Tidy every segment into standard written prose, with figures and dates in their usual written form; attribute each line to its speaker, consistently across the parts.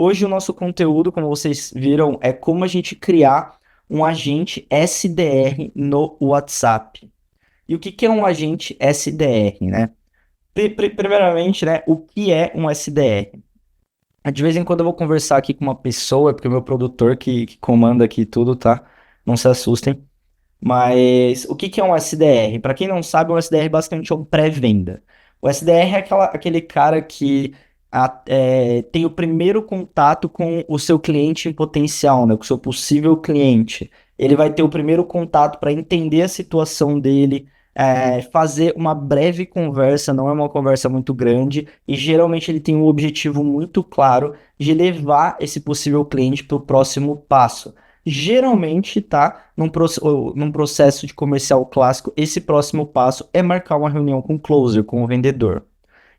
Speaker 1: Hoje o nosso conteúdo, como vocês viram, é como a gente criar um agente SDR no WhatsApp. E o que que é um agente SDR, né? Primeiramente, né, o que é um SDR? De vez em quando eu vou conversar aqui com uma pessoa, porque o meu produtor que comanda aqui tudo, tá? Não se assustem. Mas o que que é um SDR? Para quem não sabe, um SDR basicamente é um pré-venda. O SDR é aquele cara que tem o primeiro contato com o seu cliente em potencial, né? Com o seu possível cliente. Ele vai ter o primeiro contato para entender a situação dele, fazer uma breve conversa, não é uma conversa muito grande, e geralmente ele tem um objetivo muito claro de levar esse possível cliente para o próximo passo. Geralmente, tá? Num processo de comercial clássico, esse próximo passo é marcar uma reunião com o closer, com o vendedor.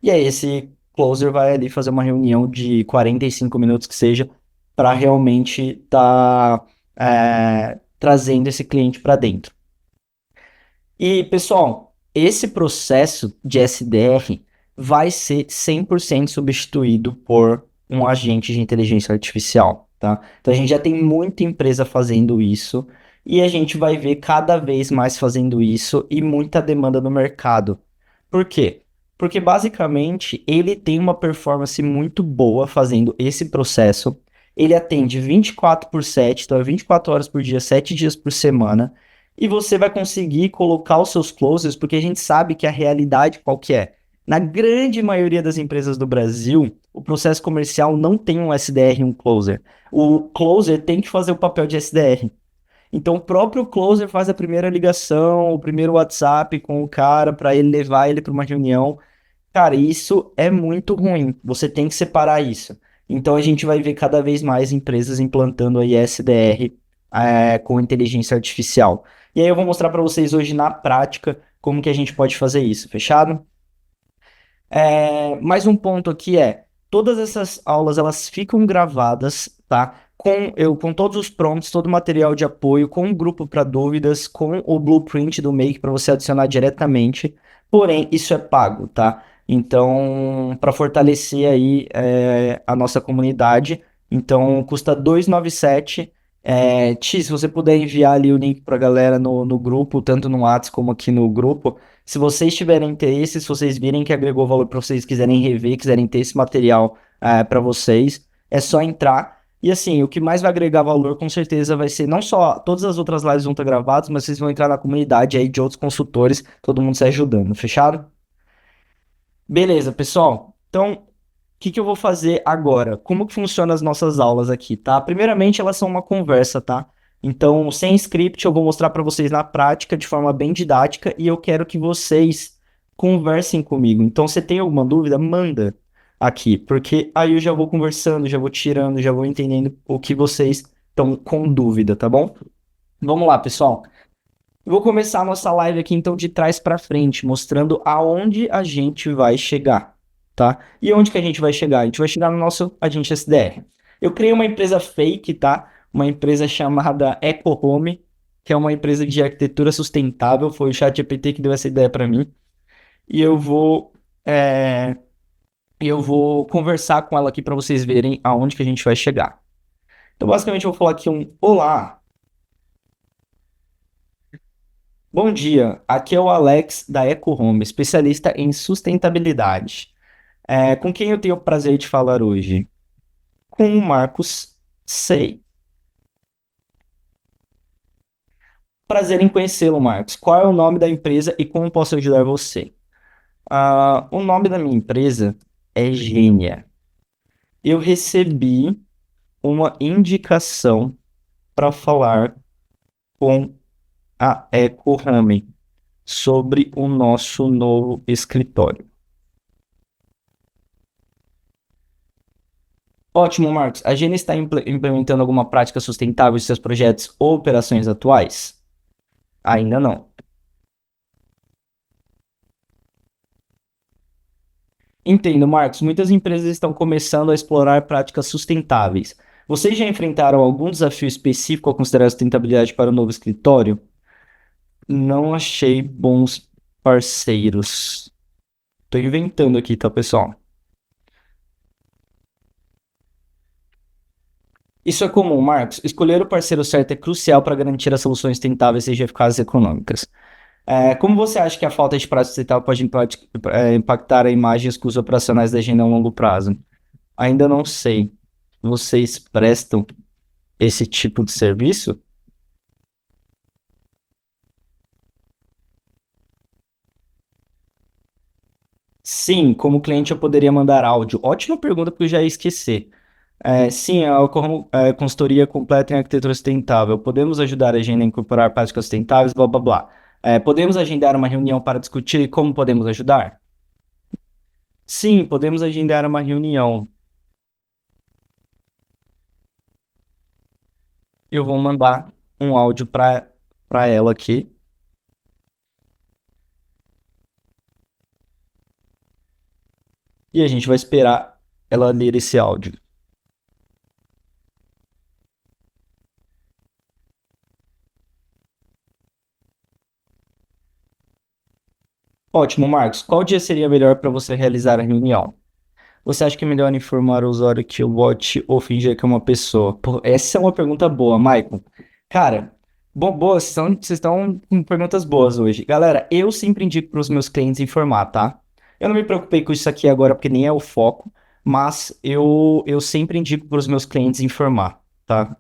Speaker 1: E aí, esse closer vai ali fazer uma reunião de 45 minutos que seja, para realmente estar trazendo esse cliente para dentro. E, pessoal, esse processo de SDR vai ser 100% substituído por um agente de inteligência artificial, tá? Então, a gente já tem muita empresa fazendo isso e a gente vai ver cada vez mais fazendo isso e muita demanda no mercado. Por quê? Porque, basicamente, ele tem uma performance muito boa fazendo esse processo. Ele atende 24 por 7, então é 24 horas por dia, 7 dias por semana e você vai conseguir colocar os seus closers, porque a gente sabe que a realidade qual que é. Na grande maioria das empresas do Brasil, o processo comercial não tem um SDR e um closer. O closer tem que fazer o papel de SDR. Então, o próprio closer faz a primeira ligação, o primeiro WhatsApp com o cara para ele levar ele para uma reunião. Cara, isso é muito ruim. Você tem que separar isso. Então a gente vai ver cada vez mais empresas implantando aí SDR com inteligência artificial. E aí eu vou mostrar para vocês hoje na prática como que a gente pode fazer isso, fechado? Mais um ponto aqui todas essas aulas elas ficam gravadas, tá? Com todos os prompts, todo o material de apoio, com um grupo para dúvidas, com o blueprint do Make para você adicionar diretamente. Porém, isso é pago, tá? Então, para fortalecer aí a nossa comunidade, então custa 297. Se você puder enviar ali o link para a galera no grupo, tanto no WhatsApp como aqui no grupo. Se vocês tiverem interesse, se vocês virem que agregou valor para vocês, quiserem rever, quiserem ter esse material para vocês, é só entrar. E assim, o que mais vai agregar valor com certeza vai ser não só todas as outras lives vão estar gravadas, mas vocês vão entrar na comunidade aí de outros consultores, todo mundo se ajudando, fechado? Beleza, pessoal. Então, o que que eu vou fazer agora? Como que funcionam as nossas aulas aqui, tá? Primeiramente, elas são uma conversa, tá? Então, sem script, eu vou mostrar para vocês na prática, de forma bem didática, e eu quero que vocês conversem comigo. Então, se tem alguma dúvida, manda aqui, porque aí eu já vou conversando, já vou tirando, já vou entendendo o que vocês estão com dúvida, tá bom? Vamos lá, pessoal. Eu vou começar a nossa live aqui, então, de trás para frente, mostrando aonde a gente vai chegar, tá? E onde que a gente vai chegar? A gente vai chegar no nosso agente SDR. Eu criei uma empresa fake, tá? Uma empresa chamada EcoHome, que é uma empresa de arquitetura sustentável. Foi o ChatGPT que deu essa ideia para mim. E é, eu vou conversar com ela aqui para vocês verem aonde que a gente vai chegar. Então, basicamente, eu vou falar aqui um olá. Bom dia, aqui é o Alex da EcoHome, especialista em sustentabilidade. Com quem eu tenho o prazer de falar hoje? Com o Marcos Sei. Prazer em conhecê-lo, Marcos. Qual é o nome da empresa e como posso ajudar você? O nome da minha empresa é Gênia. Eu recebi uma indicação para falar com a EcoHome sobre o nosso novo escritório. Ótimo, Marcos. A Gênia está implementando alguma prática sustentável em seus projetos ou operações atuais? Ainda não. Entendo, Marcos. Muitas empresas estão começando a explorar práticas sustentáveis. Vocês já enfrentaram algum desafio específico ao considerar a sustentabilidade para o novo escritório? Não achei bons parceiros. Estou inventando aqui, tá, pessoal? Isso é comum, Marcos. Escolher o parceiro certo é crucial para garantir as soluções sustentáveis e eficazes e econômicas. Como você acha que a falta de prática sustentável pode impactar a imagem e os custos operacionais da agenda a longo prazo? Ainda não sei. Vocês prestam esse tipo de serviço? Sim, como cliente eu poderia mandar áudio. Ótima pergunta, porque eu já ia esquecer. Sim, consultoria completa em arquitetura sustentável. Podemos ajudar a agenda a incorporar práticas sustentáveis, blá blá blá. Podemos agendar uma reunião para discutir como podemos ajudar? Sim, podemos agendar uma reunião. Eu vou mandar um áudio para ela aqui e a gente vai esperar ela ler esse áudio. Ótimo, Marcos. Qual dia seria melhor para você realizar a reunião? Você acha que é melhor informar o usuário que o bot ou fingir que é uma pessoa? Pô, essa é uma pergunta boa, Michael. Cara, boa, vocês estão com perguntas boas hoje. Galera, eu sempre indico para os meus clientes informar, tá? Eu não me preocupei com isso aqui agora porque nem é o foco, mas eu sempre indico para os meus clientes informar, tá?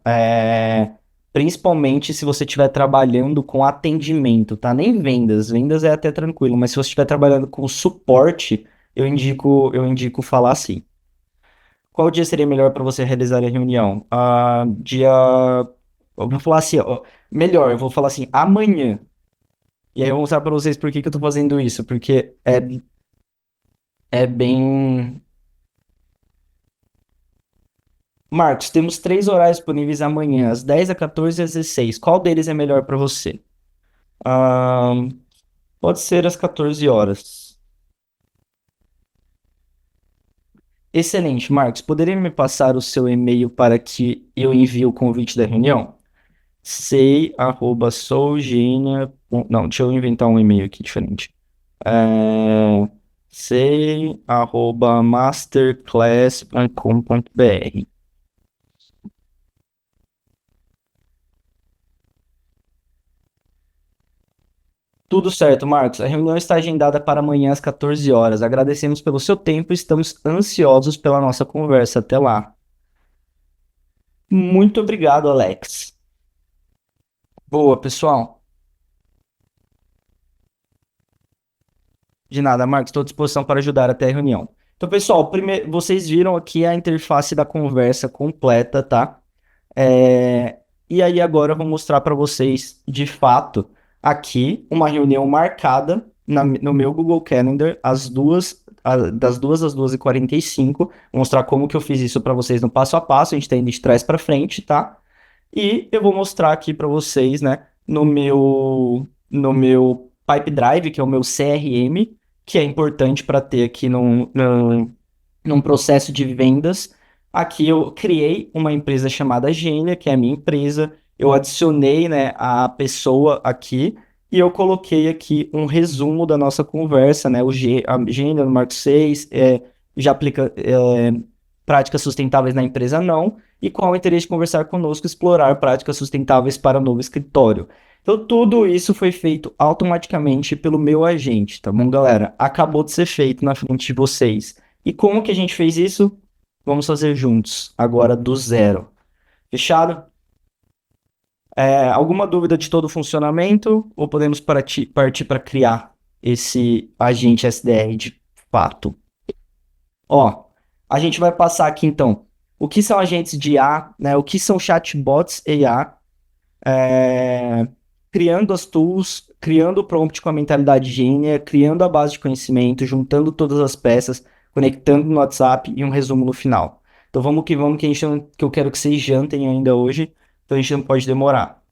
Speaker 1: Principalmente se você estiver trabalhando com atendimento, tá? Nem vendas, vendas é até tranquilo, mas se você estiver trabalhando com suporte eu indico falar assim. Qual dia seria melhor para você realizar a reunião? Eu vou falar assim, ó, melhor, eu vou falar assim, amanhã. E aí eu vou mostrar para vocês por que que eu tô fazendo isso, porque é bem. Marcos, temos três horários disponíveis amanhã, às 10, às 14 e às 16. Qual deles é melhor para você? Ah, pode ser às 14 horas. Excelente, Marcos. Poderia me passar o seu e-mail para que eu envie o convite da reunião? Sei@sougenia. Não, deixa eu inventar um e-mail aqui diferente. É, sei@masterclass.com.br. Tudo certo, Marcos. A reunião está agendada para amanhã às 14 horas. Agradecemos pelo seu tempo e estamos ansiosos pela nossa conversa. Até lá. Muito obrigado, Alex. Boa, pessoal. De nada, Marcos. Estou à disposição para ajudar até a reunião. Então, pessoal, vocês viram aqui a interface da conversa completa, tá? E aí agora eu vou mostrar para vocês, de fato, aqui uma reunião marcada no meu Google Calendar das 2 às 2h45. Vou mostrar como que eu fiz isso para vocês no passo a passo. A gente está indo de trás para frente, tá? E eu vou mostrar aqui para vocês, né, no meu Pipe Drive, que é o meu CRM, que é importante para ter aqui num processo de vendas. Aqui eu criei uma empresa chamada Gênia, que é a minha empresa. Eu adicionei, né, a pessoa aqui e eu coloquei aqui um resumo da nossa conversa, né? A Gênia no Marco 6 já aplica práticas sustentáveis na empresa não, e qual o interesse de conversar conosco, explorar práticas sustentáveis para o novo escritório. Então, tudo isso foi feito automaticamente pelo meu agente, tá bom, galera? Acabou de ser feito na frente de vocês. E como que a gente fez isso? Vamos fazer juntos, agora do zero. Fechado? Alguma dúvida de todo o funcionamento? Ou podemos partir para criar esse agente SDR de fato? Ó, a gente vai passar aqui então. O que são agentes de IA, né? O que são chatbots IA? é, Criando as tools, criando o prompt com a mentalidade gênia, criando a base de conhecimento, juntando todas as peças, conectando no WhatsApp e um resumo no final. Então vamos que que eu quero que vocês jantem ainda hoje, então a gente não pode demorar.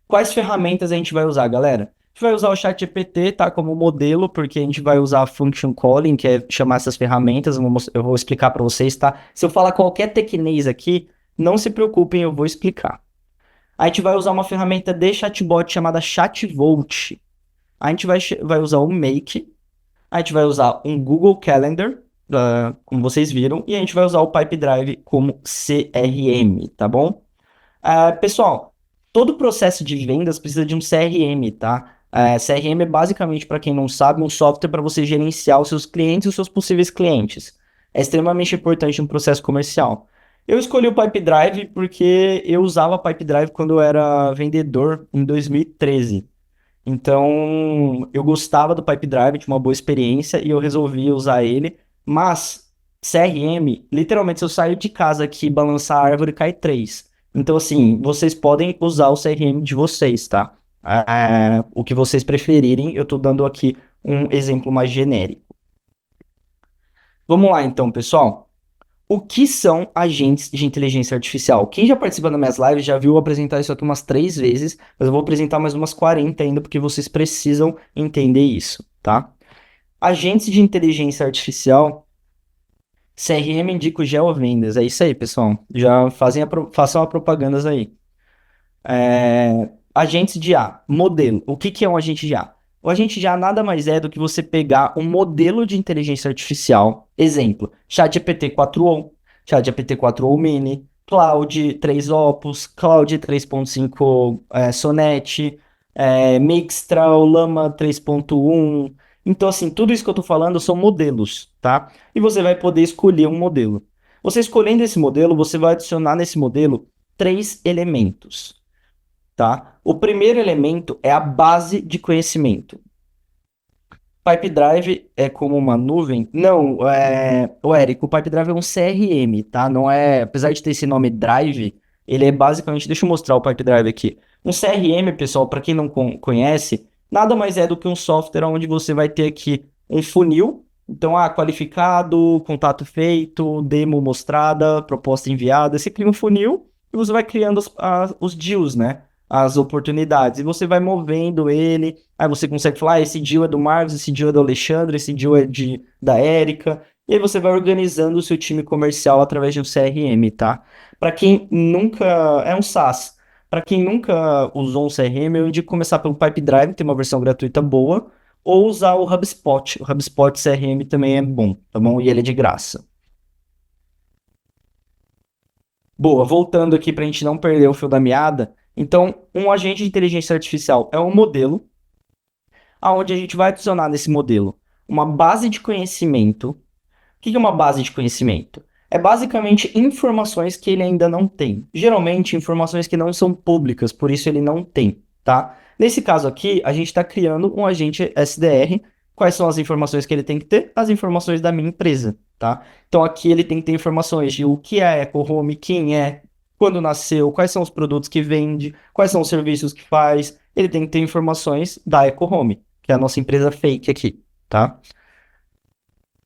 Speaker 1: Quais ferramentas a gente vai usar, galera? A gente vai usar o ChatGPT, tá, como modelo, porque a gente vai usar a function calling, que é chamar essas ferramentas. Eu vou explicar para vocês, tá? Se eu falar qualquer tecnês aqui, não se preocupem, eu vou explicar. A gente vai usar uma ferramenta de chatbot chamada ChatVolt. A gente vai usar o Make, a gente vai usar um Google Calendar como vocês viram, e a gente vai usar o Pipedrive como CRM, tá bom? Pessoal, todo processo de vendas precisa de um CRM, tá? CRM é basicamente, para quem não sabe, um software para você gerenciar os seus clientes e os seus possíveis clientes. É extremamente importante no processo comercial. Eu escolhi o Pipedrive porque eu usava Pipedrive quando eu era vendedor em 2013. Então, eu gostava do Pipedrive, tinha uma boa experiência e eu resolvi usar ele. Mas, CRM, literalmente, se eu sair de casa aqui e balançar a árvore, cai três. Então, assim, vocês podem usar o CRM de vocês, tá? O que vocês preferirem, eu tô dando aqui um exemplo mais genérico. Vamos lá, então, pessoal. O que são agentes de inteligência artificial? Quem já participa das minhas lives já viu eu apresentar isso aqui umas 3 vezes, mas eu vou apresentar mais umas 40 ainda, porque vocês precisam entender isso, tá? Agentes de inteligência artificial, CRM indica o GeoVendas. É isso aí, pessoal. Já façam a propagandas aí. Agentes de A, modelo. O que que é um agente de A? O agente de A nada mais é do que você pegar um modelo de inteligência artificial, exemplo, ChatGPT 4o, ChatGPT 4o Mini, Claude 3 Opus, Claude 3.5 Sonnet, Mixtral, Llama 3.1. Então, assim, tudo isso que eu estou falando são modelos, tá? E você vai poder escolher um modelo. Você escolhendo esse modelo, você vai adicionar nesse modelo três elementos, tá? O primeiro elemento é a base de conhecimento. Pipedrive é como uma nuvem? Não, o Érico, o Pipedrive é um CRM, tá? Não é, apesar de ter esse nome Drive, ele é basicamente, deixa eu mostrar o Pipedrive aqui. Um CRM, pessoal, para quem não conhece, nada mais é do que um software onde você vai ter aqui um funil. Então, qualificado, contato feito, demo mostrada, proposta enviada. Você cria um funil e você vai criando os deals, né? As oportunidades. E você vai movendo ele. Aí você consegue falar, esse deal é do Marcos, esse deal é do Alexandre, esse deal é da Érica. E aí você vai organizando o seu time comercial através de um CRM, tá? Para quem nunca... É um SaaS. Para quem nunca usou um CRM, eu indico começar pelo Pipedrive, tem uma versão gratuita boa, ou usar o HubSpot. O HubSpot CRM também é bom, tá bom? E ele é de graça. Boa, voltando aqui para a gente não perder o fio da meada. Então, um agente de inteligência artificial é um modelo aonde a gente vai adicionar nesse modelo uma base de conhecimento. O que é uma base de conhecimento? É basicamente informações que ele ainda não tem. Geralmente, informações que não são públicas, por isso ele não tem, tá? Nesse caso aqui, a gente está criando um agente SDR. Quais são as informações que ele tem que ter? As informações da minha empresa, tá? Então aqui ele tem que ter informações de o que é a Eco Home, quem é, quando nasceu, quais são os produtos que vende, quais são os serviços que faz. Ele tem que ter informações da Eco Home, que é a nossa empresa fake aqui, tá?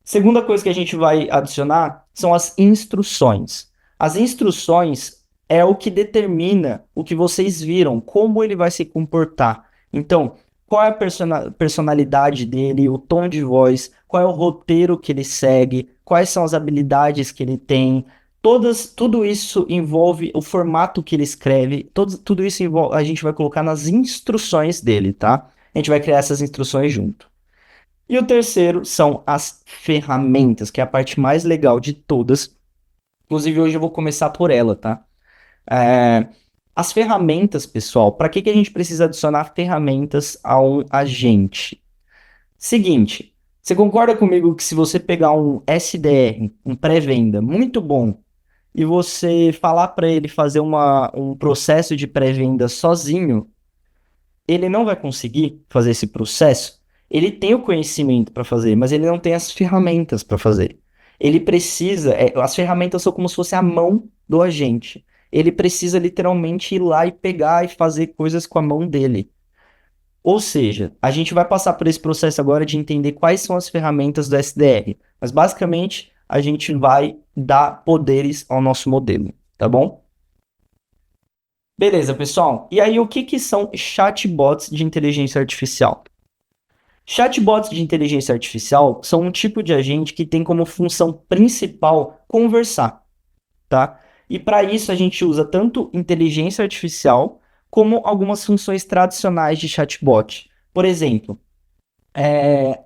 Speaker 1: Segunda coisa que a gente vai adicionar são as instruções. As instruções é o que determina o que vocês viram, como ele vai se comportar. Então, qual é a personalidade dele, o tom de voz, qual é o roteiro que ele segue, quais são as habilidades que ele tem. Tudo isso envolve o formato que ele escreve, tudo isso a gente vai colocar nas instruções dele, tá? A gente vai criar essas instruções junto. E o terceiro são as ferramentas, que é a parte mais legal de todas. Inclusive, hoje eu vou começar por ela, tá? É, As ferramentas, pessoal, para que a gente precisa adicionar ferramentas a um agente? Seguinte, você concorda comigo que se você pegar um SDR, um pré-venda muito bom, e você falar para ele fazer um processo de pré-venda sozinho, ele não vai conseguir fazer esse processo. Ele tem o conhecimento para fazer, mas ele não tem as ferramentas para fazer. Ele precisa, as ferramentas são como se fosse a mão do agente. Ele precisa literalmente ir lá e pegar e fazer coisas com a mão dele. Ou seja, a gente vai passar por esse processo agora de entender quais são as ferramentas do SDR. Mas basicamente, a gente vai dar poderes ao nosso modelo, tá bom? Beleza, pessoal. E aí, o que que são chatbots de inteligência artificial? Chatbots de inteligência artificial são um tipo de agente que tem como função principal conversar, tá? E para isso a gente usa tanto inteligência artificial como algumas funções tradicionais de chatbot. Por exemplo,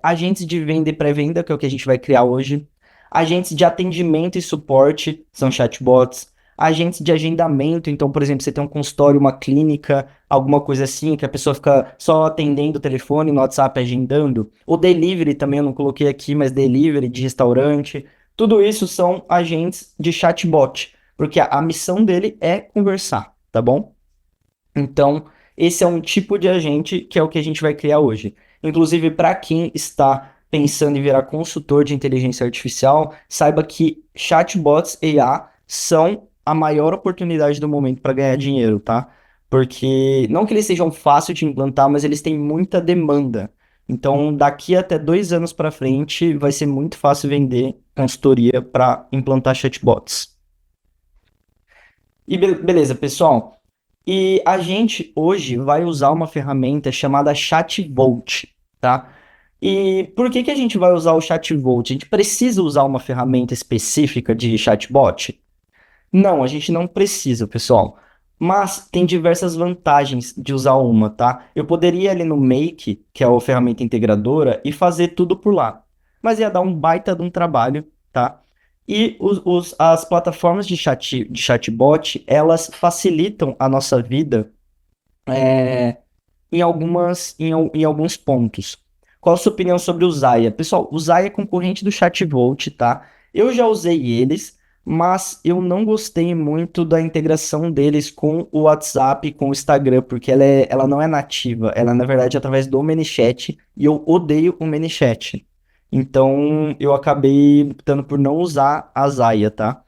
Speaker 1: agentes de venda e pré-venda, que é o que a gente vai criar hoje, Agentes de atendimento e suporte são chatbots. Agentes de agendamento, então, por exemplo, você tem um consultório, uma clínica, alguma coisa assim, que a pessoa fica só atendendo o telefone no WhatsApp, agendando. O delivery também, eu não coloquei aqui, mas delivery de restaurante. Tudo isso são agentes de chatbot, porque a missão dele é conversar, tá bom? Então, esse é um tipo de agente que é o que a gente vai criar hoje. Inclusive, para quem está pensando em virar consultor de inteligência artificial, saiba que chatbots IA são a maior oportunidade do momento para ganhar dinheiro, tá? Porque não que eles sejam fáceis de implantar, mas eles têm muita demanda. Então, daqui até 2 anos para frente, vai ser muito fácil vender consultoria para implantar chatbots. E beleza, pessoal. E a gente hoje vai usar uma ferramenta chamada ChatVolt, tá? E por que que a gente vai usar o ChatVolt? A gente precisa usar uma ferramenta específica de chatbot? Não, a gente não precisa, pessoal. Mas tem diversas vantagens de usar uma, tá? Eu poderia ir ali no Make, que é a ferramenta integradora, e fazer tudo por lá. Mas ia dar um baita de um trabalho, tá? E as plataformas de chatbot, elas facilitam a nossa vida em alguns pontos. Qual a sua opinião sobre o Zaya? Pessoal, o Zaya é concorrente do ChatVolt, tá? Eu já usei eles, mas eu não gostei muito da integração deles com o WhatsApp e com o Instagram, porque ela não é nativa, ela na verdade é através do ManyChat, e eu odeio o ManyChat. Então eu acabei optando por não usar a Zaya, tá?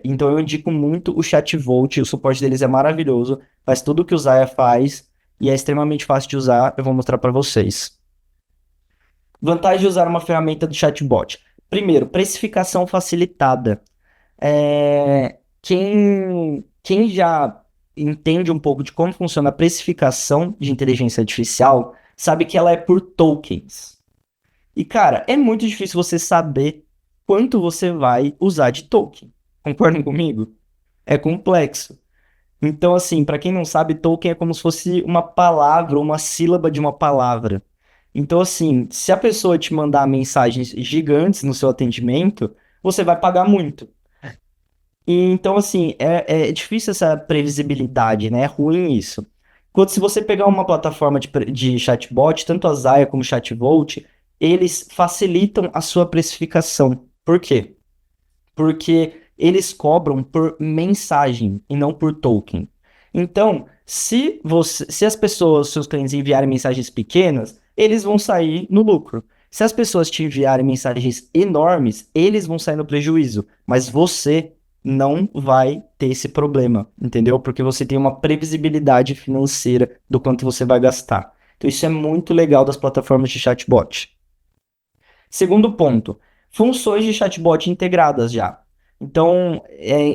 Speaker 1: Então eu indico muito o ChatVolt, o suporte deles é maravilhoso, faz tudo o que o Zaya faz, e é extremamente fácil de usar, eu vou mostrar para vocês. Vantagem de usar uma ferramenta do chatbot. Primeiro, precificação facilitada. Quem já entende um pouco de como funciona a precificação de inteligência artificial, sabe que ela é por tokens. E, cara, é muito difícil você saber quanto você vai usar de token. Concordam comigo? É complexo. Então, assim, para quem não sabe, token é como se fosse uma palavra, uma sílaba de uma palavra. Então, assim, se a pessoa te mandar mensagens gigantes no seu atendimento, você vai pagar muito. E, então, assim, é difícil essa previsibilidade, né? É ruim isso. Enquanto se você pegar uma plataforma de chatbot, tanto a Zaya como o ChatVolt, eles facilitam a sua precificação. Por quê? Porque eles cobram por mensagem e não por token. Então, se as pessoas, seus clientes enviarem mensagens pequenas, eles vão sair no lucro. Se as pessoas te enviarem mensagens enormes, eles vão sair no prejuízo, mas você não vai ter esse problema, entendeu? Porque você tem uma previsibilidade financeira do quanto você vai gastar. Então, isso é muito legal das plataformas de chatbot. Segundo ponto, funções de chatbot integradas já. Então,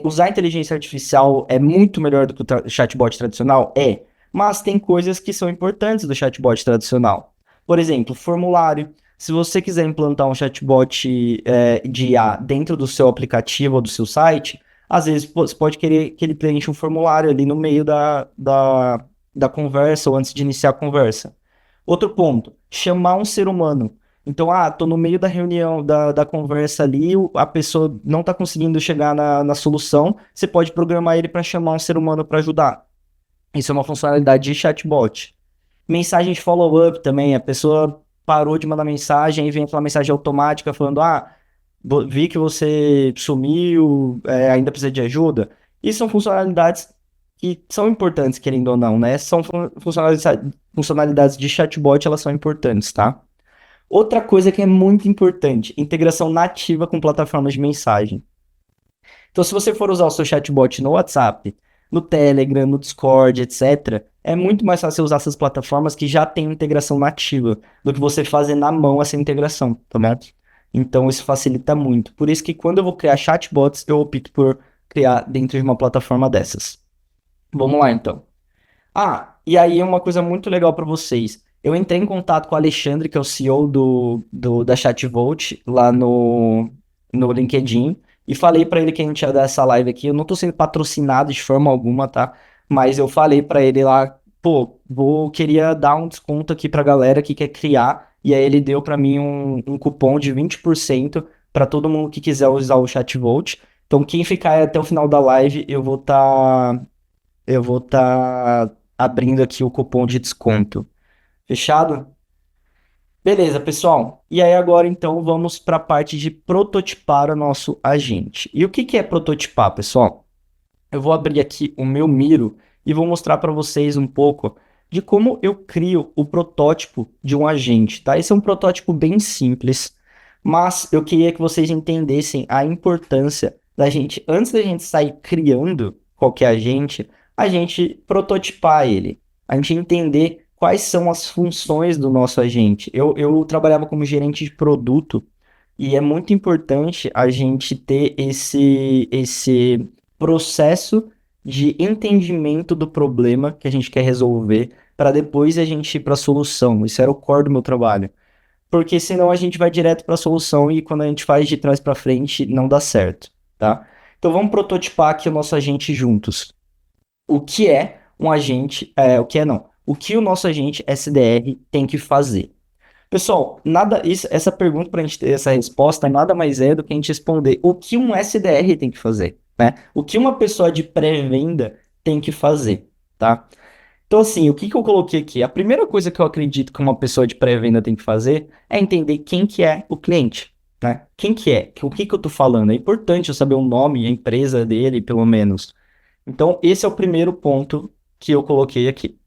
Speaker 1: usar a inteligência artificial é muito melhor do que o chatbot tradicional? É. Mas tem coisas que são importantes do chatbot tradicional. Por exemplo, formulário. Se você quiser implantar um chatbot de IA dentro do seu aplicativo ou do seu site, às vezes você pode querer que ele preencha um formulário ali no meio da conversa ou antes de iniciar a conversa. Outro ponto, chamar um ser humano. Então, tô no meio da reunião, da conversa ali, a pessoa não tá conseguindo chegar na solução, você pode programar ele para chamar um ser humano para ajudar. Isso é uma funcionalidade de chatbot. Mensagem de follow-up também, a pessoa parou de mandar mensagem, aí vem aquela mensagem automática falando, vi que você sumiu, ainda precisa de ajuda. Isso são funcionalidades que são importantes, querendo ou não, né? São funcionalidades de chatbot, elas são importantes, tá? Outra coisa que é muito importante, integração nativa com plataformas de mensagem. Então, se você for usar o seu chatbot no WhatsApp, no Telegram, no Discord, etc., é muito mais fácil usar essas plataformas que já têm integração nativa do que você fazer na mão essa integração, tá bom? Então, isso facilita muito. Por isso que quando eu vou criar chatbots, eu opto por criar dentro de uma plataforma dessas. Vamos lá, então. E aí uma coisa muito legal para vocês. Eu entrei em contato com o Alexandre, que é o CEO da ChatVolt, lá no LinkedIn, e falei para ele que a gente ia dar essa live aqui. Eu não tô sendo patrocinado de forma alguma, tá? Mas eu falei para ele lá, pô, queria dar um desconto aqui pra galera que quer criar, e aí ele deu para mim um cupom de 20% para todo mundo que quiser usar o chatbot. Então, quem ficar até o final da live, eu vou tá abrindo aqui o cupom de desconto. Fechado? Beleza, pessoal. E aí agora então vamos para a parte de prototipar o nosso agente. E o que que é prototipar, pessoal? Eu vou abrir aqui o meu Miro e vou mostrar para vocês um pouco de como eu crio o protótipo de um agente, tá? Esse é um protótipo bem simples, mas eu queria que vocês entendessem a importância da gente, antes da gente sair criando qualquer agente, a gente prototipar ele, a gente entender quais são as funções do nosso agente. Eu trabalhava como gerente de produto e é muito importante a gente ter esse processo de entendimento do problema que a gente quer resolver para depois a gente ir para a solução. Isso era o core do meu trabalho. Porque senão a gente vai direto para a solução e quando a gente faz de trás para frente não dá certo, tá? Então vamos prototipar aqui o nosso agente juntos. O que é um agente, o que é não, o que o nosso agente SDR tem que fazer? Pessoal, essa pergunta para a gente ter essa resposta nada mais é do que a gente responder o que um SDR tem que fazer, né? O que uma pessoa de pré-venda tem que fazer, tá? Então, assim, o que que eu coloquei aqui? A primeira coisa que eu acredito que uma pessoa de pré-venda tem que fazer é entender quem que é o cliente, né? Quem que é? O que que eu tô falando? É importante eu saber o nome, a empresa dele, pelo menos. Então, esse é o primeiro ponto que eu coloquei aqui.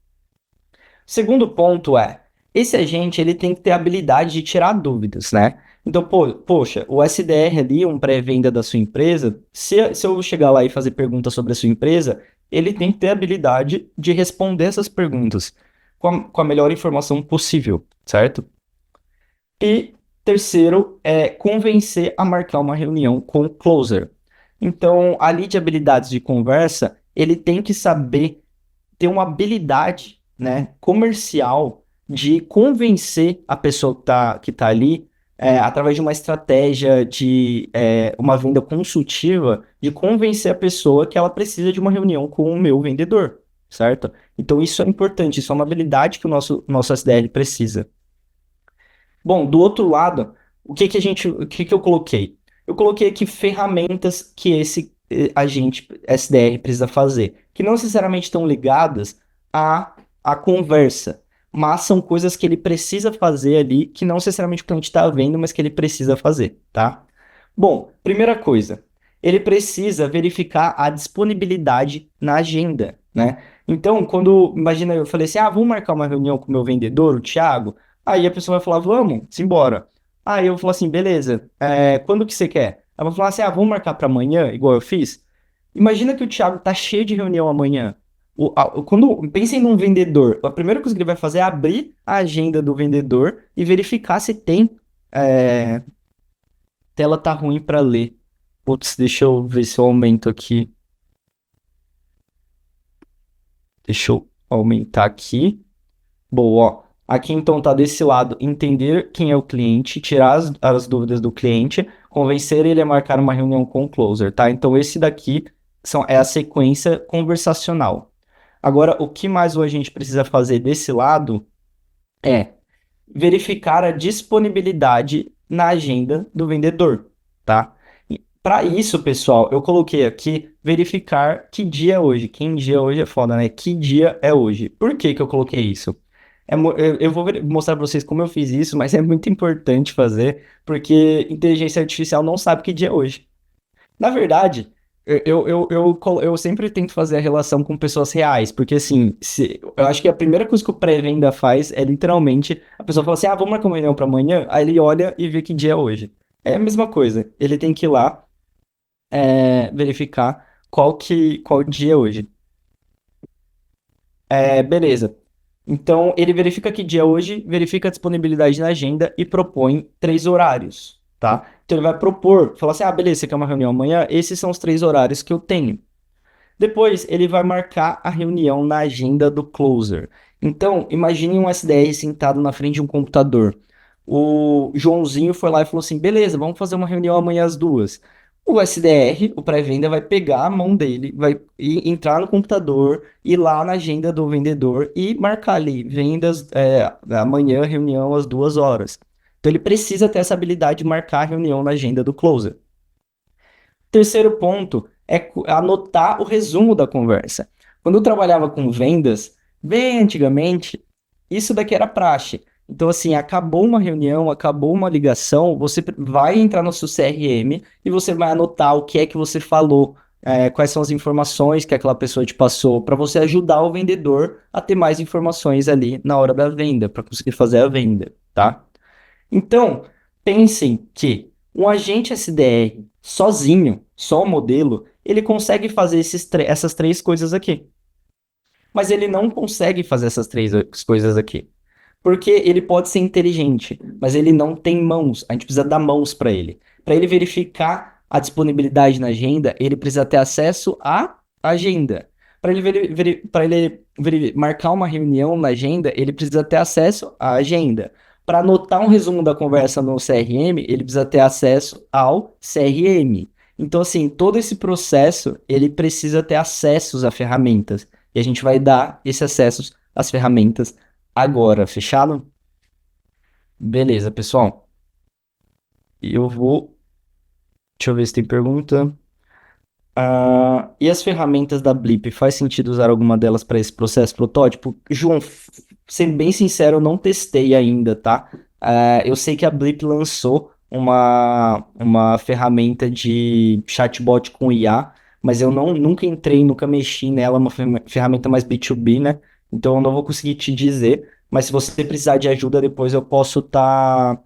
Speaker 1: Segundo ponto é, esse agente ele tem que ter a habilidade de tirar dúvidas, né? Então, poxa, o SDR ali, um pré-venda da sua empresa, se eu chegar lá e fazer perguntas sobre a sua empresa, ele tem que ter a habilidade de responder essas perguntas com a melhor informação possível, certo? E terceiro é convencer a marcar uma reunião com o closer. Então, ali de habilidades de conversa, ele tem que saber ter uma habilidade, né, comercial de convencer a pessoa que tá ali, através de uma estratégia de uma venda consultiva, de convencer a pessoa que ela precisa de uma reunião com o meu vendedor, certo? Então isso é importante, isso é uma habilidade que o nosso SDR precisa. Bom, do outro lado, o que que eu coloquei? Eu coloquei aqui ferramentas que esse agente SDR precisa fazer, que não necessariamente estão ligadas à conversa, mas são coisas que ele precisa fazer ali, que não necessariamente o cliente está vendo, mas que ele precisa fazer, tá? Bom, primeira coisa, ele precisa verificar a disponibilidade na agenda, né? Então, imagina, eu falei assim, vamos marcar uma reunião com o meu vendedor, o Thiago. Aí a pessoa vai falar, vamos, simbora. Aí eu vou falar assim, beleza, quando que você quer? Ela vai falar assim, vamos marcar para amanhã, igual eu fiz. Imagina que o Thiago tá cheio de reunião amanhã. Pensem num vendedor, a primeira coisa que ele vai fazer é abrir a agenda do vendedor e verificar se tem. Tela tá ruim para ler. Putz, deixa eu ver se eu aumento aqui. Deixa eu aumentar aqui. Boa, ó. Aqui então tá desse lado, entender quem é o cliente, tirar as dúvidas do cliente, convencer ele a marcar uma reunião com o closer, tá? Então esse daqui é a sequência conversacional. Agora, o que mais o agente precisa fazer desse lado é verificar a disponibilidade na agenda do vendedor, tá? Para isso, pessoal, eu coloquei aqui verificar que dia é hoje. Que dia hoje é foda, né? Que dia é hoje? Por que que eu coloquei isso? Eu vou mostrar para vocês como eu fiz isso, mas é muito importante fazer, porque inteligência artificial não sabe que dia é hoje. Na verdade, eu sempre tento fazer a relação com pessoas reais, porque assim, eu acho que a primeira coisa que o pré-venda faz é literalmente a pessoa fala assim: vamos marcar uma reunião para amanhã, aí ele olha e vê que dia é hoje. É a mesma coisa, ele tem que ir lá, verificar qual dia é hoje. Beleza. Então, ele verifica que dia é hoje, verifica a disponibilidade na agenda e propõe 3 horários, tá? Então, ele vai propor, falar assim, beleza, você quer uma reunião amanhã? Esses são os 3 horários que eu tenho. Depois, ele vai marcar a reunião na agenda do closer. Então, imagine um SDR sentado na frente de um computador. O Joãozinho foi lá e falou assim: beleza, vamos fazer uma reunião amanhã às 2. O SDR, o pré-venda, vai pegar a mão dele, entrar no computador, ir lá na agenda do vendedor e marcar ali: vendas, amanhã, reunião às 2 horas. Então ele precisa ter essa habilidade de marcar a reunião na agenda do closer. Terceiro ponto é anotar o resumo da conversa. Quando eu trabalhava com vendas, bem antigamente, isso daqui era praxe. Então, assim, acabou uma reunião, acabou uma ligação, você vai entrar no seu CRM e você vai anotar o que é que você falou, quais são as informações que aquela pessoa te passou, para você ajudar o vendedor a ter mais informações ali na hora da venda, para conseguir fazer a venda, tá? Então, pensem que um agente SDR sozinho, só o modelo, ele consegue fazer essas três coisas aqui. Mas ele não consegue fazer essas três coisas aqui. Porque ele pode ser inteligente, mas ele não tem mãos. A gente precisa dar mãos para ele. Para ele verificar a disponibilidade na agenda, ele precisa ter acesso à agenda. Para ele marcar uma reunião na agenda, ele precisa ter acesso à agenda. Para anotar um resumo da conversa no CRM, ele precisa ter acesso ao CRM. Então, assim, todo esse processo, ele precisa ter acessos a ferramentas. E a gente vai dar esses acessos às ferramentas agora, fechado? Beleza, pessoal. Eu vou. Deixa eu ver se tem pergunta. E as ferramentas da Blip, faz sentido usar alguma delas para esse processo protótipo? João, sendo bem sincero, eu não testei ainda, tá? Eu sei que a Blip lançou uma ferramenta de chatbot com IA, mas eu nunca entrei, nunca mexi nela, uma ferramenta mais B2B, né? Então eu não vou conseguir te dizer, mas se você precisar de ajuda, depois eu posso tá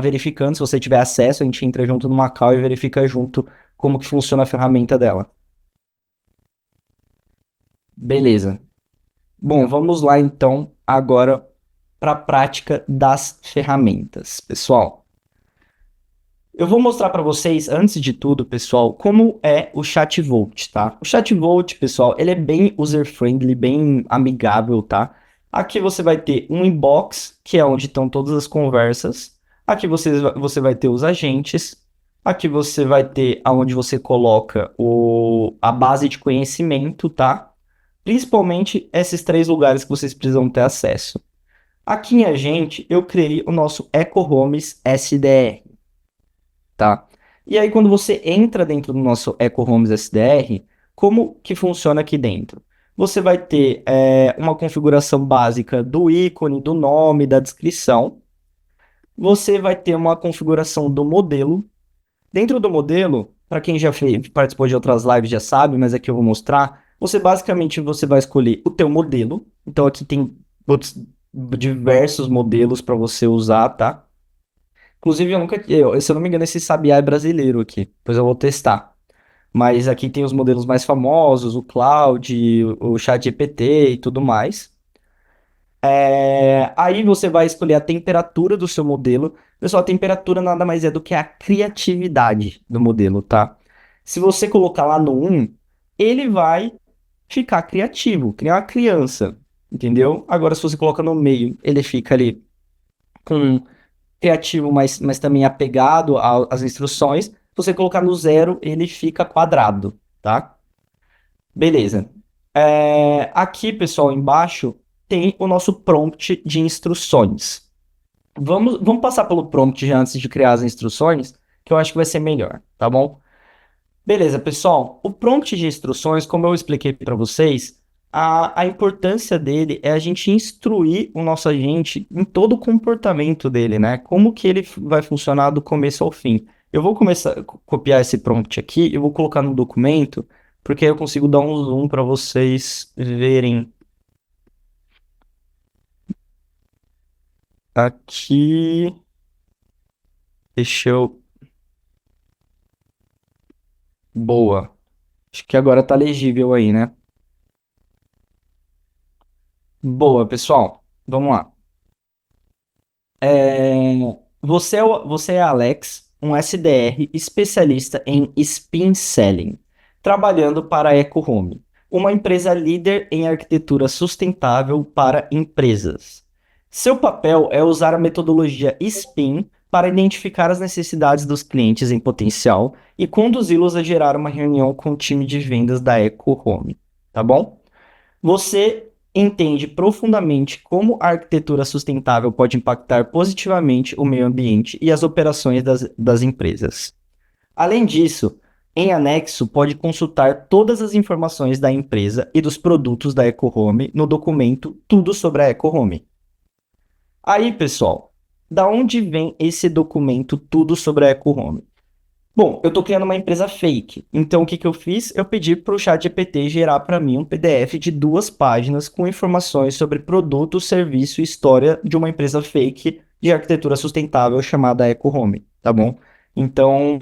Speaker 1: verificando. Se você tiver acesso, a gente entra junto numa call e verifica junto como que funciona a ferramenta dela. Beleza. Bom, vamos lá então agora para a prática das ferramentas, pessoal. Eu vou mostrar para vocês, antes de tudo, pessoal, como é o ChatVolt, tá? O ChatVolt, pessoal, ele é bem user-friendly, bem amigável, tá? Aqui você vai ter um inbox, que é onde estão todas as conversas. Aqui você vai ter os agentes. Aqui você vai ter aonde você coloca a base de conhecimento, tá? Principalmente esses três lugares que vocês precisam ter acesso. Aqui em agente, eu criei o nosso EcoHomes SDR, tá? E aí, quando você entra dentro do nosso EcoHomes SDR, como que funciona aqui dentro? Você vai ter uma configuração básica do ícone, do nome, da descrição. Você vai ter uma configuração do modelo. Dentro do modelo, para quem já participou de outras lives já sabe, mas aqui eu vou mostrar. Você vai escolher o teu modelo. Então aqui tem diversos modelos para você usar, tá? Inclusive, se eu não me engano, esse Sabiá é brasileiro aqui. Depois eu vou testar. Mas aqui tem os modelos mais famosos, o Cloud, o ChatGPT e tudo mais. Aí você vai escolher a temperatura do seu modelo. Pessoal, a temperatura nada mais é do que a criatividade do modelo, tá? Se você colocar lá no 1, ele vai ficar criativo, criar uma criança, entendeu? Agora, se você coloca no meio, ele fica ali com criativo, mas também apegado às instruções. Se você colocar no 0, ele fica quadrado, tá? Beleza. Aqui, pessoal, embaixo tem o nosso prompt de instruções. Vamos passar pelo prompt já antes de criar as instruções, que eu acho que vai ser melhor, tá bom? Beleza, pessoal. O prompt de instruções, como eu expliquei para vocês, a importância dele é a gente instruir o nosso agente em todo o comportamento dele, né? Como que ele vai funcionar do começo ao fim. Eu vou começar a copiar esse prompt aqui, eu vou colocar no documento, porque aí eu consigo dar um zoom para vocês verem. Aqui, deixa eu... Boa. Acho que agora tá legível aí, né? Boa, pessoal. Vamos lá. É, você é Alex, um SDR especialista em spin selling, trabalhando para a Eco Home, uma empresa líder em arquitetura sustentável para empresas. Seu papel é usar a metodologia SPIN para identificar as necessidades dos clientes em potencial e conduzi-los a gerar uma reunião com o time de vendas da Eco Home, tá bom? Você entende profundamente como a arquitetura sustentável pode impactar positivamente o meio ambiente e as operações das empresas. Além disso, em anexo, pode consultar todas as informações da empresa e dos produtos da EcoHome no documento Tudo sobre a EcoHome. Aí, pessoal, da onde vem esse documento Tudo sobre a EcoHome? Bom, eu estou criando uma empresa fake. Então, o que que eu fiz? Eu pedi para o ChatGPT gerar para mim um PDF de 2 páginas com informações sobre produto, serviço e história de uma empresa fake de arquitetura sustentável chamada EcoHome, tá bom? Então,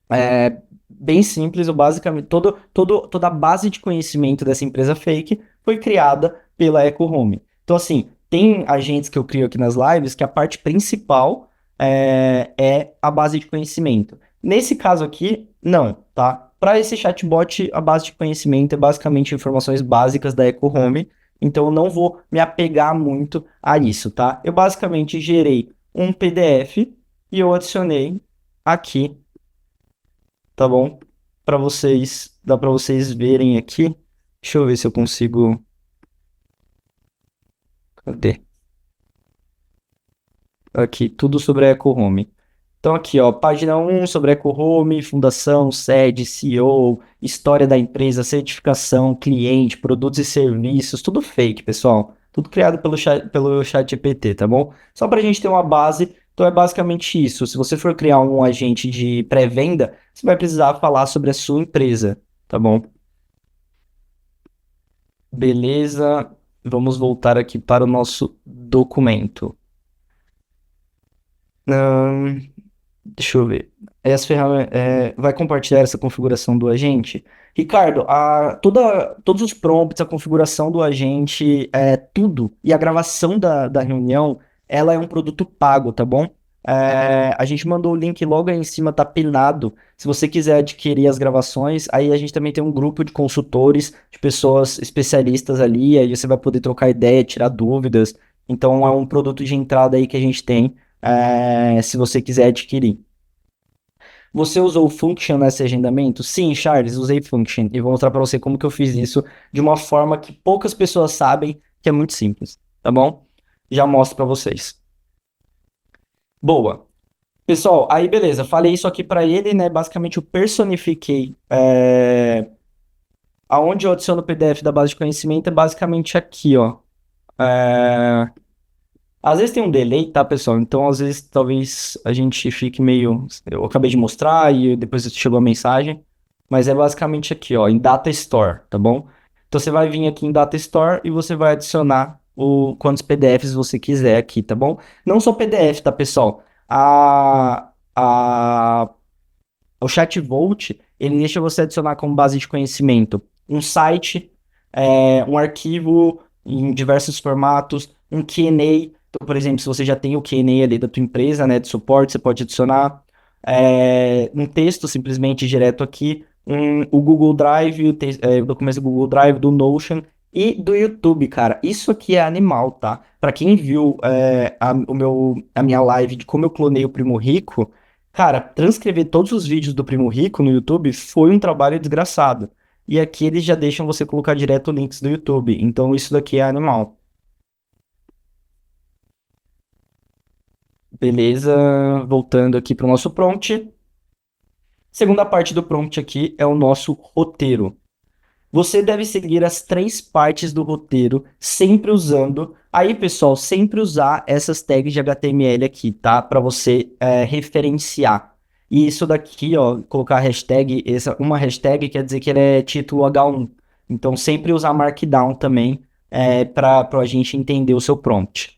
Speaker 1: é bem simples, eu basicamente toda a base de conhecimento dessa empresa fake foi criada pela EcoHome. Então, assim, tem agentes que eu crio aqui nas lives que a parte principal é a base de conhecimento. Nesse caso aqui, não, tá? Para esse chatbot, a base de conhecimento é basicamente informações básicas da EcoHome, então eu não vou me apegar muito a isso, tá? Eu basicamente gerei um PDF e eu adicionei aqui, tá bom? Para vocês, dá para vocês verem aqui. Deixa eu ver se eu consigo. Cadê? Aqui, tudo sobre a EcoHome. Então, aqui, ó, página 1 sobre a EcoHome, fundação, sede, CEO, história da empresa, certificação, cliente, produtos e serviços, tudo fake, pessoal. Tudo criado pelo chat GPT, tá bom? Só para a gente ter uma base. Então, é basicamente isso. Se você for criar um agente de pré-venda, você vai precisar falar sobre a sua empresa, tá bom? Beleza, vamos voltar aqui para o nosso documento. Ahn, Deixa eu ver. Vai compartilhar essa configuração do agente? Ricardo, todos os prompts, a configuração do agente, tudo, e a gravação da reunião, ela é um produto pago, tá bom? A gente mandou o link logo aí em cima, tá pinado. Se você quiser adquirir as gravações, aí a gente também tem um grupo de consultores, de pessoas especialistas ali, aí você vai poder trocar ideia, tirar dúvidas. Então é um produto de entrada aí que a gente tem, se você quiser adquirir. Você usou o Function nesse agendamento? Sim, Charles, usei Function. E vou mostrar para você como que eu fiz isso de uma forma que poucas pessoas sabem, que é muito simples, tá bom? Já mostro para vocês. Boa. Pessoal, aí beleza, falei isso aqui para ele, né? Basicamente eu personifiquei. Aonde eu adiciono o PDF da base de conhecimento é basicamente aqui, ó. É, Às vezes tem um delay, tá, pessoal? Então, às vezes, talvez a gente fique meio. Eu acabei de mostrar e depois chegou a mensagem. Mas é basicamente aqui, ó, em Data Store, tá bom? Então, você vai vir aqui em Data Store e você vai adicionar quantos PDFs você quiser aqui, tá bom? Não só PDF, tá, pessoal? O ChatVolt, ele deixa você adicionar como base de conhecimento um site, um arquivo em diversos formatos, um Q&A. Então, por exemplo, se você já tem o Q&A ali da tua empresa, né, de suporte, você pode adicionar um texto simplesmente direto aqui, o Google Drive, o documento do Google Drive, do Notion e do YouTube, cara. Isso aqui é animal, tá? Para quem viu a minha live de como eu clonei o Primo Rico, cara, transcrever todos os vídeos do Primo Rico no YouTube foi um trabalho desgraçado. E aqui eles já deixam você colocar direto links do YouTube. Então isso daqui é animal. Beleza, voltando aqui para o nosso prompt. Segunda parte do prompt aqui é o nosso roteiro. Você deve seguir as 3 partes do roteiro, sempre usando. Aí, pessoal, sempre usar essas tags de HTML aqui, tá? Para você referenciar. E isso daqui, ó, colocar hashtag, uma hashtag quer dizer que ele é título H1. Então, sempre usar Markdown também para a gente entender o seu prompt.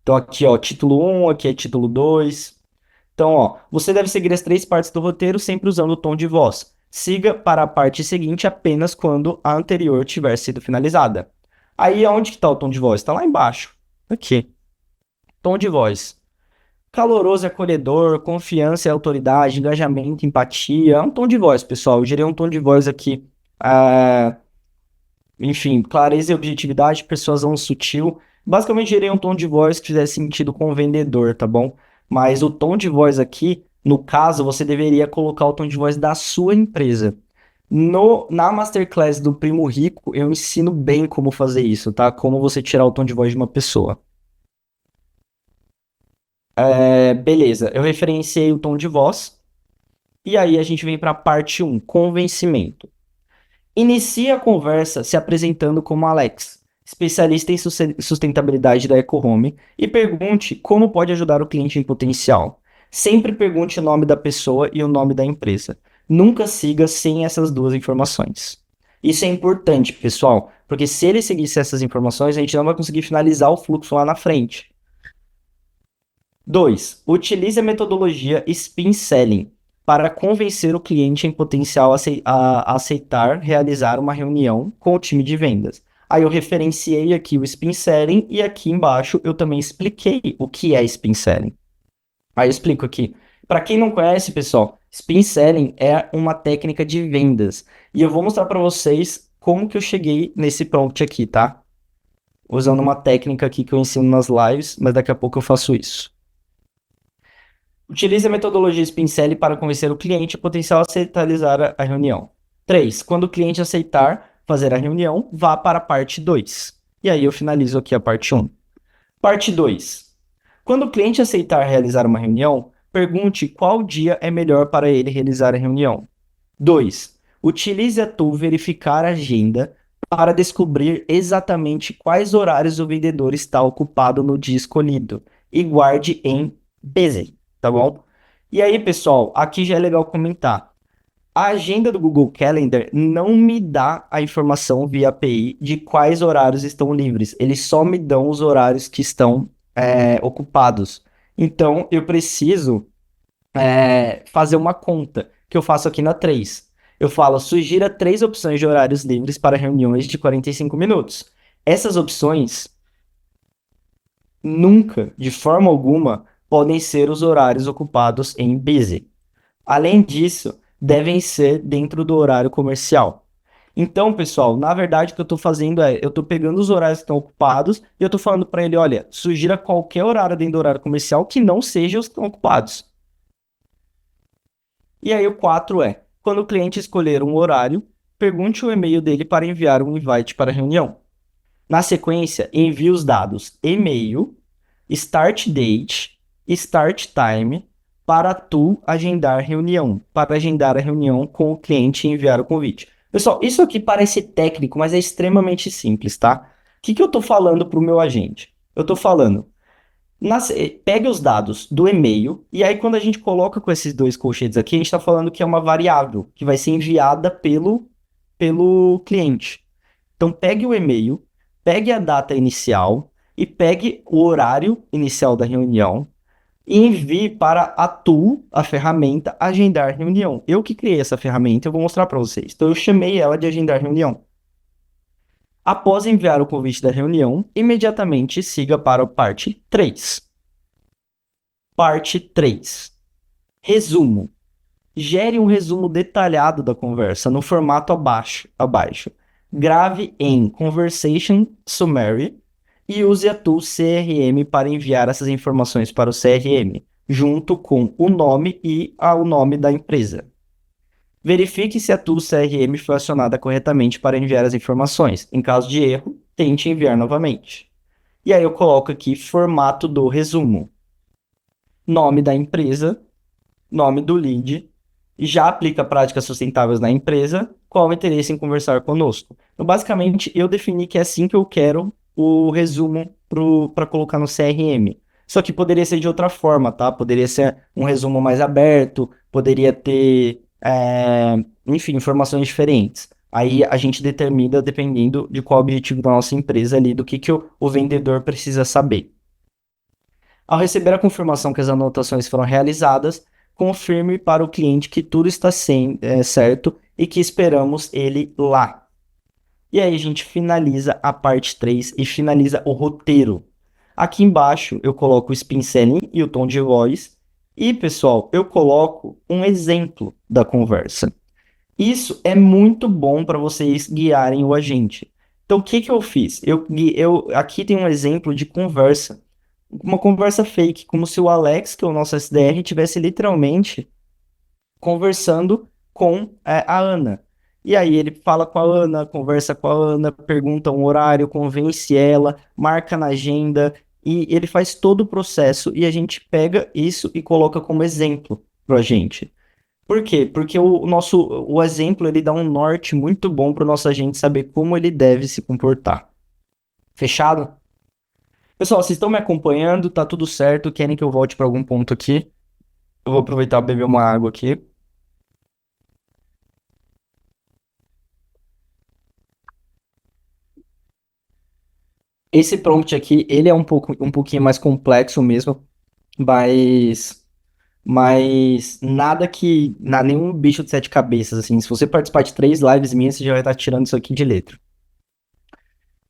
Speaker 1: Então, aqui, ó, título 1, aqui é título 2. Então, ó, você deve seguir as 3 partes do roteiro sempre usando o tom de voz. Siga para a parte seguinte apenas quando a anterior tiver sido finalizada. Aí, aonde que está o tom de voz? Está lá embaixo. Aqui. Tom de voz. Caloroso e acolhedor, confiança e autoridade, engajamento, empatia. É um tom de voz, pessoal. Eu gerei um tom de voz aqui. ah, Enfim, clareza e objetividade, persuasão sutil. Basicamente, gerei um tom de voz que fizesse sentido com o vendedor, tá bom? Mas o tom de voz aqui, no caso, você deveria colocar o tom de voz da sua empresa. Na Masterclass do Primo Rico, eu ensino bem como fazer isso, tá? Como você tirar o tom de voz de uma pessoa. Beleza, eu referenciei o tom de voz. E aí a gente vem para a parte um, convencimento. Inicie a conversa se apresentando como Alex, especialista em sustentabilidade da EcoHome, e pergunte como pode ajudar o cliente em potencial. Sempre pergunte o nome da pessoa e o nome da empresa. Nunca siga sem essas duas informações. Isso é importante, pessoal, porque se ele seguisse essas informações, a gente não vai conseguir finalizar o fluxo lá na frente. 2. Utilize a metodologia Spin Selling para convencer o cliente em potencial a aceitar realizar uma reunião com o time de vendas. Aí eu referenciei aqui o Spin Selling e aqui embaixo eu também expliquei o que é Spin Selling. Aí eu explico aqui. Para quem não conhece, pessoal, Spin Selling é uma técnica de vendas. E eu vou mostrar para vocês como que eu cheguei nesse prompt aqui, tá? Usando uma técnica aqui que eu ensino nas lives, mas daqui a pouco eu faço isso. Utilize a metodologia Spin-Selling para convencer o cliente potencial a aceitar a reunião. 3. Quando o cliente aceitar fazer a reunião, vá para a parte 2. E aí eu finalizo aqui a parte 1. Parte 2. Quando o cliente aceitar realizar uma reunião, pergunte qual dia é melhor para ele realizar a reunião. 2. Utilize a tool verificar a agenda para descobrir exatamente quais horários o vendedor está ocupado no dia escolhido e guarde em busy, tá bom? E aí, pessoal, aqui já é legal comentar. A agenda do Google Calendar não me dá a informação via API de quais horários estão livres. Eles só me dão os horários que estão ocupados. Então, eu preciso fazer uma conta, que eu faço aqui na 3. Eu falo, sugira 3 opções de horários livres para reuniões de 45 minutos. Essas opções nunca, de forma alguma, podem ser os horários ocupados em busy. Além disso, devem ser dentro do horário comercial. Então, pessoal, na verdade o que eu estou fazendo eu estou pegando os horários que estão ocupados e eu estou falando para ele, olha, sugira qualquer horário dentro do horário comercial que não seja os que estão ocupados. E aí o 4 é, quando o cliente escolher um horário, pergunte o e-mail dele para enviar um invite para a reunião. Na sequência, envie os dados e-mail, start date, start time, para tu agendar reunião, para agendar a reunião com o cliente e enviar o convite. Pessoal, isso aqui parece técnico, mas é extremamente simples, tá? O que eu estou falando para o meu agente? Eu estou falando, pega os dados do e-mail, e aí quando a gente coloca com esses dois colchetes aqui, a gente está falando que é uma variável que vai ser enviada pelo cliente. Então pegue o e-mail, pegue a data inicial e pegue o horário inicial da reunião e envie para a tool, a ferramenta, agendar reunião. Eu que criei essa ferramenta, eu vou mostrar para vocês. Então eu chamei ela de agendar reunião. Após enviar o convite da reunião, imediatamente siga para a parte 3. Parte 3. Resumo. Gere um resumo detalhado da conversa no formato abaixo. Grave em Conversation Summary e use a tool CRM para enviar essas informações para o CRM, junto com o nome e o nome da empresa. Verifique se a tool CRM foi acionada corretamente para enviar as informações. Em caso de erro, tente enviar novamente. E aí eu coloco aqui formato do resumo. Nome da empresa, nome do lead, já aplica práticas sustentáveis na empresa, qual o interesse em conversar conosco. Então, basicamente, eu defini que é assim que eu quero o resumo para colocar no CRM. Só que poderia ser de outra forma, tá? Poderia ser um resumo mais aberto, poderia ter, enfim, informações diferentes. Aí a gente determina dependendo de qual o objetivo da nossa empresa ali, do que o vendedor precisa saber. Ao receber a confirmação que as anotações foram realizadas, confirme para o cliente que tudo está certo e que esperamos ele lá. E aí a gente finaliza a parte 3 e finaliza o roteiro. Aqui embaixo eu coloco o spin selling e o tom de voz. E, pessoal, eu coloco um exemplo da conversa. Isso é muito bom para vocês guiarem o agente. Então, o que eu fiz? Aqui tem um exemplo de conversa. Uma conversa fake, como se o Alex, que é o nosso SDR, tivesse literalmente conversando com a Ana. E aí ele fala com a Ana, conversa com a Ana, pergunta um horário, convence ela, marca na agenda e ele faz todo o processo e a gente pega isso e coloca como exemplo pra gente. Por quê? Porque o exemplo ele dá um norte muito bom para o nosso agente saber como ele deve se comportar. Fechado? Pessoal, vocês estão me acompanhando? Tá tudo certo? Querem que eu volte para algum ponto aqui? Eu vou aproveitar e beber uma água aqui. Esse prompt aqui, ele é um pouquinho mais complexo mesmo, mas nada nenhum bicho de sete cabeças, assim. Se você participar de 3 lives minhas, você já vai estar tirando isso aqui de letra.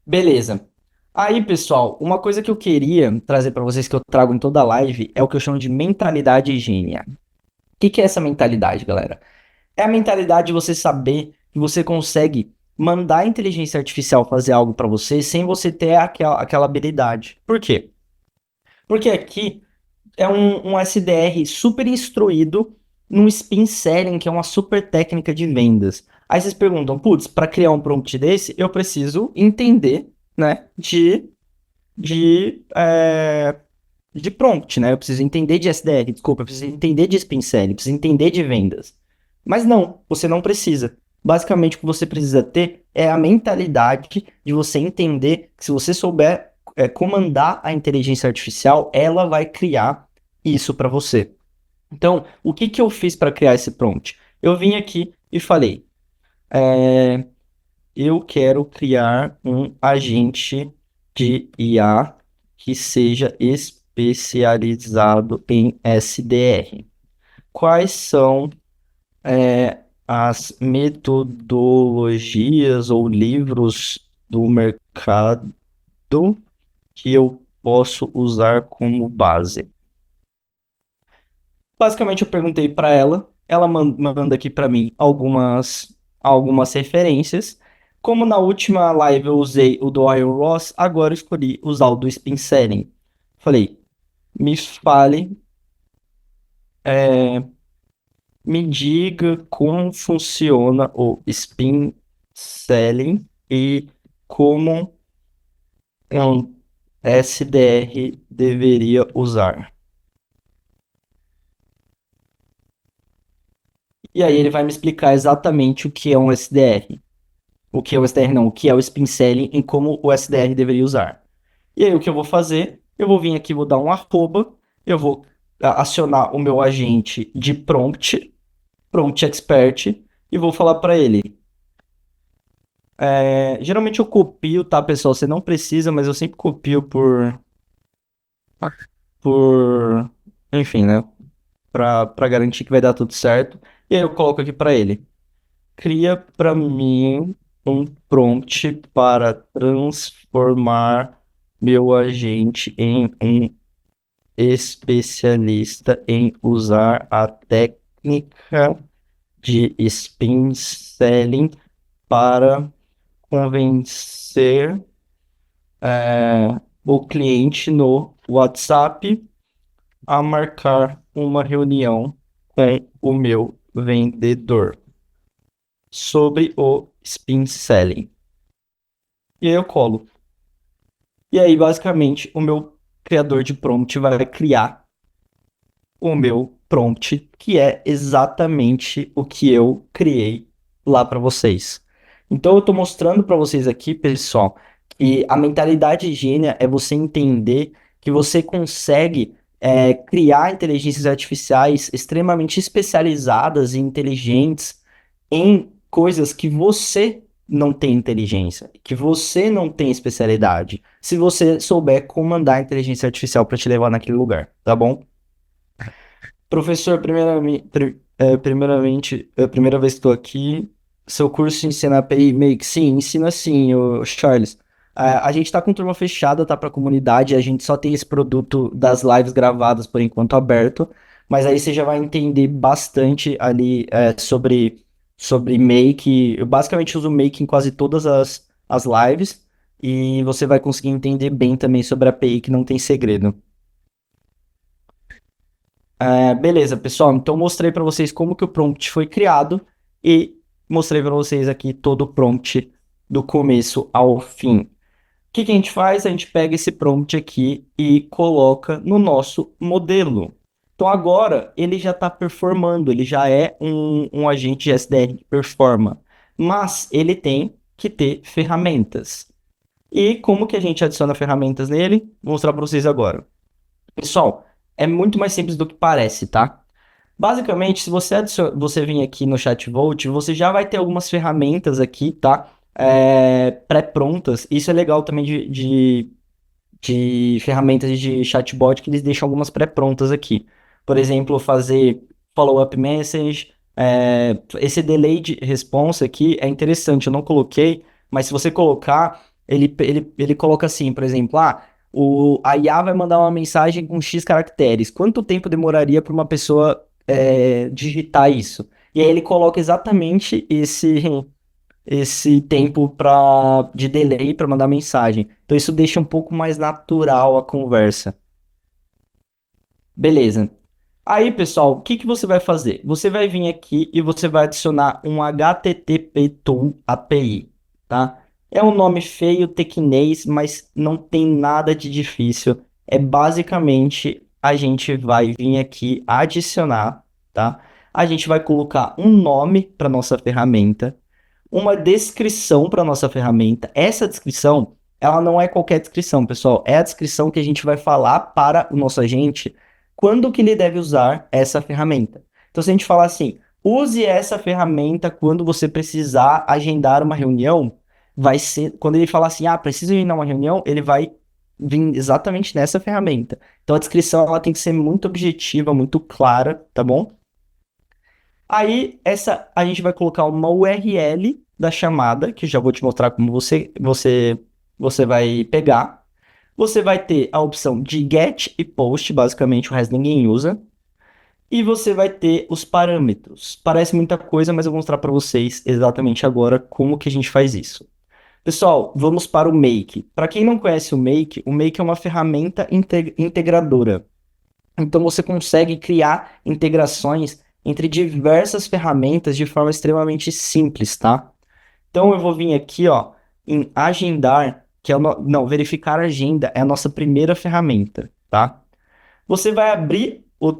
Speaker 1: Beleza. Aí, pessoal, uma coisa que eu queria trazer para vocês que eu trago em toda live é o que eu chamo de mentalidade gênia. O que que é essa mentalidade, galera? É a mentalidade de você saber que você consegue mandar a inteligência artificial fazer algo para você sem você ter aquela habilidade. Por quê? Porque aqui é um SDR super instruído num spin selling, que é uma super técnica de vendas. Aí vocês perguntam, putz, para criar um prompt desse, eu preciso entender, né, de, é, de prompt, né? Eu preciso entender de SDR, desculpa, eu preciso entender de spin selling, eu preciso entender de vendas. Mas não, você não precisa. Basicamente, o que você precisa ter é a mentalidade de você entender que se você souber comandar a inteligência artificial, ela vai criar isso para você. Então, o que que eu fiz para criar esse prompt? Eu vim aqui e falei, é, eu quero criar um agente de IA que seja especializado em SDR. Quais são as metodologias ou livros do mercado que eu posso usar como base? Basicamente, eu perguntei para ela, ela manda aqui para mim algumas referências. Como na última live eu usei o do Iron Ross, agora eu escolhi usar o do Spin Selling. Falei, me fale, me diga como funciona o Spin Selling e como um SDR deveria usar. E aí ele vai me explicar exatamente o que é um SDR. O que é o SDR não, o que é o Spin Selling e como o SDR deveria usar. E aí o que eu vou fazer? Eu vou vir aqui, vou dar um arroba, eu vou acionar o meu agente de prompt expert, e vou falar para ele. Geralmente eu copio, tá, pessoal? Você não precisa, mas eu sempre copio por, enfim, né? Para garantir que vai dar tudo certo. E aí eu coloco aqui para ele. Cria para mim um prompt para transformar meu agente em um especialista em usar a técnica de spin selling para convencer o cliente no WhatsApp a marcar uma reunião com o meu vendedor sobre o spin selling. E aí eu colo. E aí, basicamente, o meu criador de prompt vai criar o meu prompt, que é exatamente o que eu criei lá para vocês. Então, eu estou mostrando para vocês aqui, pessoal, que a mentalidade gênia é você entender que você consegue criar inteligências artificiais extremamente especializadas e inteligentes em coisas que você não tem inteligência, que você não tem especialidade, se você souber comandar a inteligência artificial para te levar naquele lugar, tá bom? Professor, primeiramente, é a primeira vez que estou aqui. Seu curso ensina API Make? Sim, ensina sim, o Charles. A gente está com turma fechada, tá para a comunidade, a gente só tem esse produto das lives gravadas por enquanto aberto, mas aí você já vai entender bastante ali sobre Make. Eu basicamente uso Make em quase todas as lives, e você vai conseguir entender bem também sobre a API, que não tem segredo. Beleza, pessoal. Então mostrei para vocês como que o prompt foi criado e mostrei para vocês aqui todo o prompt do começo ao fim. O que que a gente faz? A gente pega esse prompt aqui e coloca no nosso modelo. Então agora ele já está performando, ele já é um agente de SDR que performa, mas ele tem que ter ferramentas. E como que a gente adiciona ferramentas nele? Vou mostrar para vocês agora. Pessoal, é muito mais simples do que parece, tá? Basicamente, se você vir aqui no ChatVolt, você já vai ter algumas ferramentas aqui, tá? Pré-prontas. Isso é legal também de ferramentas de chatbot que eles deixam algumas pré-prontas aqui. Por exemplo, fazer follow-up message. Esse delay de response aqui é interessante, eu não coloquei, mas se você colocar, ele coloca assim, por exemplo, a IA vai mandar uma mensagem com X caracteres. Quanto tempo demoraria para uma pessoa digitar isso? E aí ele coloca exatamente esse tempo de delay para mandar mensagem. Então isso deixa um pouco mais natural a conversa. Beleza. Aí, pessoal, o que que você vai fazer? Você vai vir aqui e você vai adicionar um HTTP Tool API, tá? É um nome feio, tequinês, mas não tem nada de difícil. É basicamente a gente vai vir aqui adicionar, tá? A gente vai colocar um nome para nossa ferramenta, uma descrição para nossa ferramenta. Essa descrição, ela não é qualquer descrição, pessoal. É a descrição que a gente vai falar para o nosso agente quando que ele deve usar essa ferramenta. Então, se a gente falar assim, use essa ferramenta quando você precisar agendar uma reunião, vai ser, quando ele falar assim, preciso agendar uma reunião, ele vai vir exatamente nessa ferramenta. Então, a descrição, ela tem que ser muito objetiva, muito clara, tá bom? Aí, a gente vai colocar uma URL da chamada, que eu já vou te mostrar como você vai pegar. Você vai ter a opção de get e post, basicamente o resto ninguém usa. E você vai ter os parâmetros. Parece muita coisa, mas eu vou mostrar para vocês exatamente agora como que a gente faz isso. Pessoal, vamos para o Make. Para quem não conhece o Make é uma ferramenta integradora. Então você consegue criar integrações entre diversas ferramentas de forma extremamente simples, tá? Então eu vou vir aqui, ó, em agendar, que é não, verificar a agenda é a nossa primeira ferramenta, tá? Você vai abrir o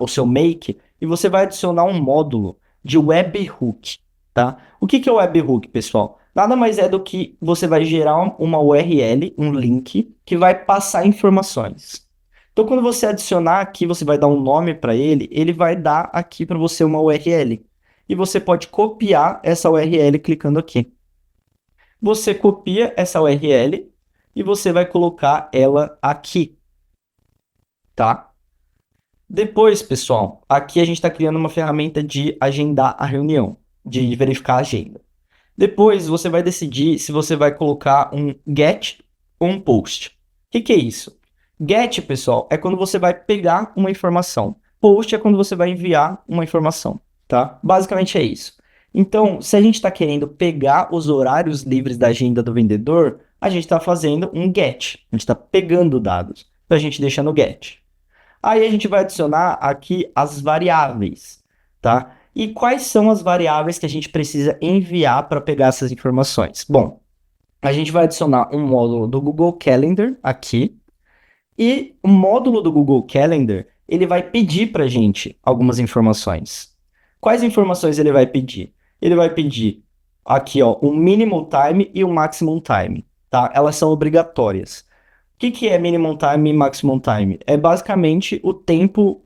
Speaker 1: seu Make e você vai adicionar um módulo de webhook, tá? O que que é o webhook, pessoal? Nada mais é do que você vai gerar uma URL, um link, que vai passar informações. Então, quando você adicionar aqui, você vai dar um nome para ele, ele vai dar aqui para você uma URL. E você pode copiar essa URL clicando aqui. Você copia essa URL e você vai colocar ela aqui, tá? Depois, pessoal, aqui a gente está criando uma ferramenta de agendar a reunião, de verificar a agenda. Depois, você vai decidir se você vai colocar um get ou um post. O que é isso? Get, pessoal, é quando você vai pegar uma informação. Post é quando você vai enviar uma informação, tá? Basicamente é isso. Então, se a gente está querendo pegar os horários livres da agenda do vendedor, a gente está fazendo um get. A gente está pegando dados. Então, a gente deixa no get. Aí a gente vai adicionar aqui as variáveis, tá? E quais são as variáveis que a gente precisa enviar para pegar essas informações? Bom, a gente vai adicionar um módulo do Google Calendar aqui, e o módulo do Google Calendar, ele vai pedir para a gente algumas informações. Quais informações ele vai pedir? Ele vai pedir aqui, ó, o minimum time e o maximum time, tá? Elas são obrigatórias. O que que é minimum time e maximum time? É basicamente o tempo,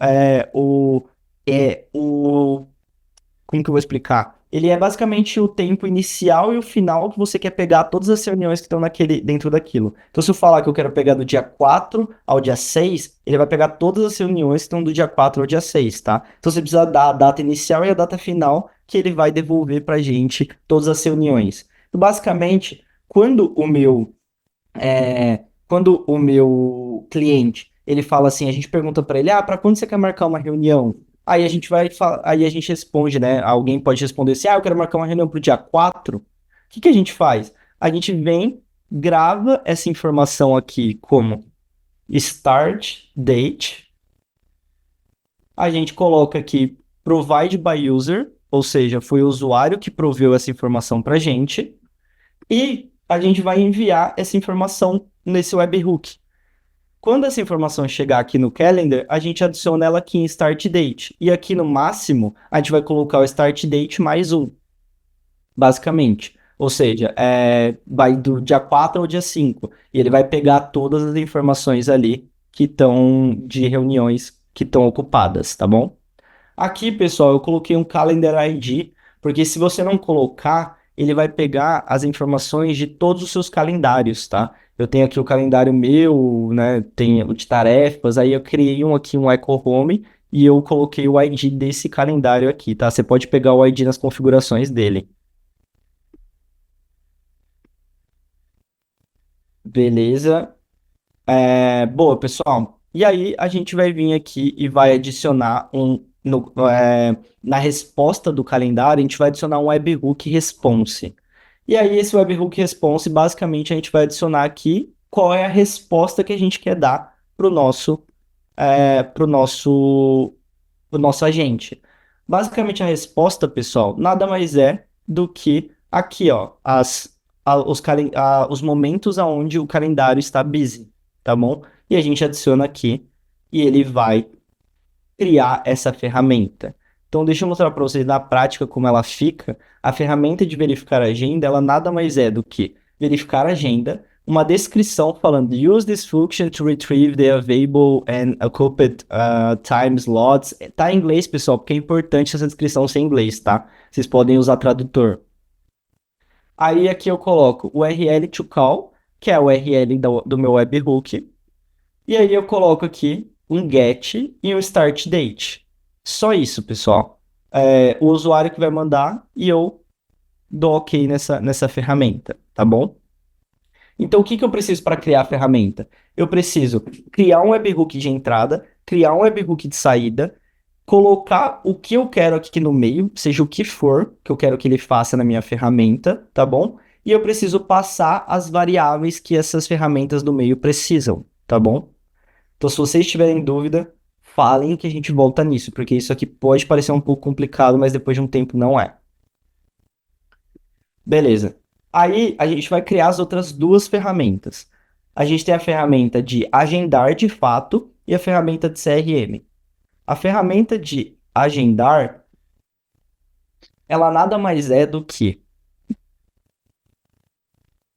Speaker 1: como que eu vou explicar? Ele é basicamente o tempo inicial e o final que você quer pegar todas as reuniões que estão dentro daquilo. Então, se eu falar que eu quero pegar do dia 4 ao dia 6, ele vai pegar todas as reuniões que estão do dia 4 ao dia 6, tá? Então, você precisa dar a data inicial e a data final que ele vai devolver pra gente todas as reuniões. Então, basicamente, quando o meu cliente, ele fala assim, a gente pergunta para ele, para quando você quer marcar uma reunião? Aí a gente responde, né? Alguém pode responder assim, eu quero marcar uma reunião pro dia 4. O que que a gente faz? A gente vem, grava essa informação aqui como start date. A gente coloca aqui provide by user, ou seja, foi o usuário que proveu essa informação para a gente, e a gente vai enviar essa informação nesse webhook. Quando essa informação chegar aqui no Calendar, a gente adiciona ela aqui em Start Date. E aqui no máximo, a gente vai colocar o Start Date mais um, basicamente. Ou seja, vai do dia 4 ao dia 5. E ele vai pegar todas as informações ali que estão de reuniões que estão ocupadas, tá bom? Aqui, pessoal, eu coloquei um Calendar ID, porque se você não colocar, ele vai pegar as informações de todos os seus calendários, tá? Eu tenho aqui o calendário meu, né? Tem o de tarefas, aí eu criei aqui, um Echo Home, e eu coloquei o ID desse calendário aqui, tá? Você pode pegar o ID nas configurações dele. Beleza? Boa, pessoal. E aí a gente vai vir aqui e vai adicionar na resposta do calendário, a gente vai adicionar um webhook response. E aí esse webhook response, basicamente, a gente vai adicionar aqui qual é a resposta que a gente quer dar para o nosso agente. Basicamente, a resposta, pessoal, nada mais é do que aqui, ó, os momentos aonde o calendário está busy, tá bom? E a gente adiciona aqui e ele vai criar essa ferramenta. Então, deixa eu mostrar para vocês na prática como ela fica. A ferramenta de verificar a agenda, ela nada mais é do que verificar a agenda, uma descrição falando use this function to retrieve the available and occupied time slots. Tá em inglês, pessoal, porque é importante essa descrição ser em inglês, tá? Vocês podem usar tradutor. Aí aqui eu coloco o URL to call, que é o URL do meu webhook. E aí eu coloco aqui um get e um start date. Só isso, pessoal. O usuário que vai mandar e eu dou OK nessa ferramenta, tá bom? Então, o que que eu preciso para criar a ferramenta? Eu preciso criar um webhook de entrada, criar um webhook de saída, colocar o que eu quero aqui no meio, seja o que for que eu quero que ele faça na minha ferramenta, tá bom? E eu preciso passar as variáveis que essas ferramentas do meio precisam, tá bom? Então, se vocês tiverem dúvida, falem que a gente volta nisso, porque isso aqui pode parecer um pouco complicado, mas depois de um tempo não é. Beleza. Aí a gente vai criar as outras duas ferramentas. A gente tem a ferramenta de agendar de fato e a ferramenta de CRM. A ferramenta de agendar, ela nada mais é do que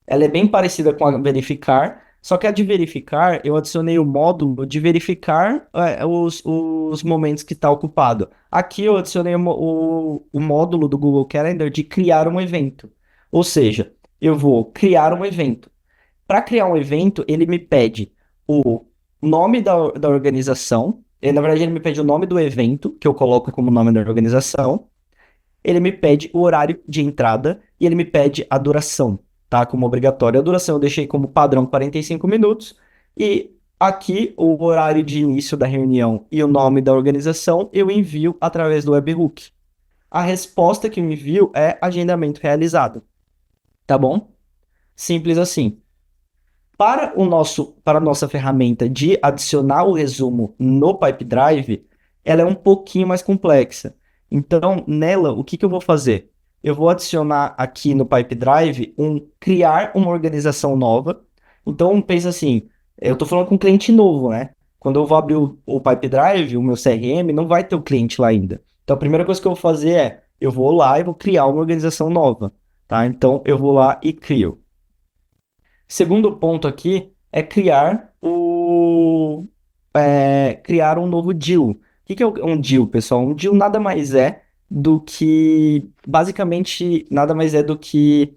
Speaker 1: ela é bem parecida com a verificar, só que a de verificar, eu adicionei o módulo de verificar os momentos que está ocupado. Aqui eu adicionei o módulo do Google Calendar de criar um evento. Ou seja, eu vou criar um evento. Para criar um evento, ele me pede o nome da organização. Na verdade, ele me pede o nome do evento, que eu coloco como nome da organização. Ele me pede o horário de entrada e ele me pede a duração, tá? Como obrigatório. A duração eu deixei como padrão 45 minutos e aqui o horário de início da reunião e o nome da organização eu envio através do webhook. A resposta que eu envio é agendamento realizado, tá bom? Simples assim. Para a nossa ferramenta de adicionar o resumo no Pipedrive, ela é um pouquinho mais complexa. Então, nela, o que que eu vou fazer? Eu vou adicionar aqui no Pipedrive criar uma organização nova. Então, pensa assim, eu estou falando com um cliente novo, né? Quando eu vou abrir o Pipedrive, o meu CRM, não vai ter o cliente lá ainda. Então, a primeira coisa que eu vou fazer eu vou lá e vou criar uma organização nova, tá? Então, eu vou lá e crio. Segundo ponto aqui é criar um novo deal. O que que é um deal, pessoal? Um deal nada mais é do que, basicamente, nada mais é do que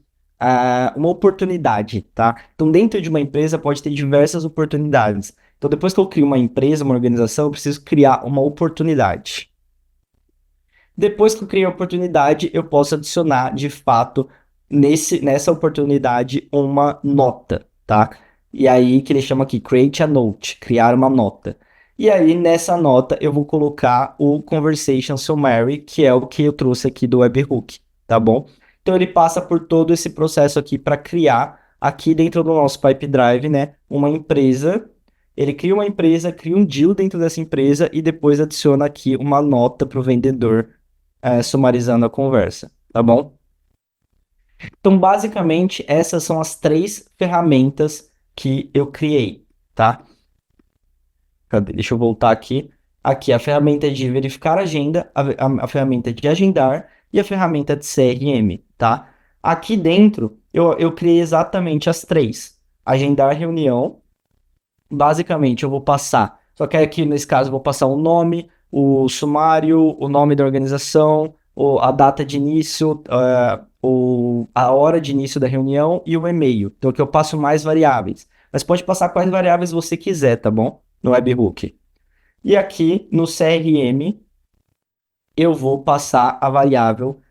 Speaker 1: uma oportunidade, tá? Então, dentro de uma empresa pode ter diversas oportunidades. Então, depois que eu crio uma empresa, uma organização, eu preciso criar uma oportunidade. Depois que eu criei a oportunidade, eu posso adicionar, de fato, nessa oportunidade, uma nota, tá? E aí, que ele chama aqui, create a note, criar uma nota. E aí, nessa nota, eu vou colocar o conversation summary, que é o que eu trouxe aqui do webhook, tá bom? Então, ele passa por todo esse processo aqui para criar, aqui dentro do nosso Pipe Drive, né, uma empresa. Ele cria uma empresa, cria um deal dentro dessa empresa e depois adiciona aqui uma nota para o vendedor sumarizando a conversa, tá bom? Então, basicamente, essas são as três ferramentas que eu criei, tá? Cadê? Deixa eu voltar aqui. Aqui, a ferramenta de verificar agenda, a ferramenta de agendar e a ferramenta de CRM, tá? Aqui dentro, eu criei exatamente as três. Agendar reunião, basicamente, eu vou passar. Só que aqui, nesse caso, eu vou passar o nome, o sumário, o nome da organização, a data de início, a hora de início da reunião e o e-mail. Então, aqui eu passo mais variáveis. Mas pode passar quais variáveis você quiser, tá bom? No webhook. E aqui no CRM, eu vou passar a variável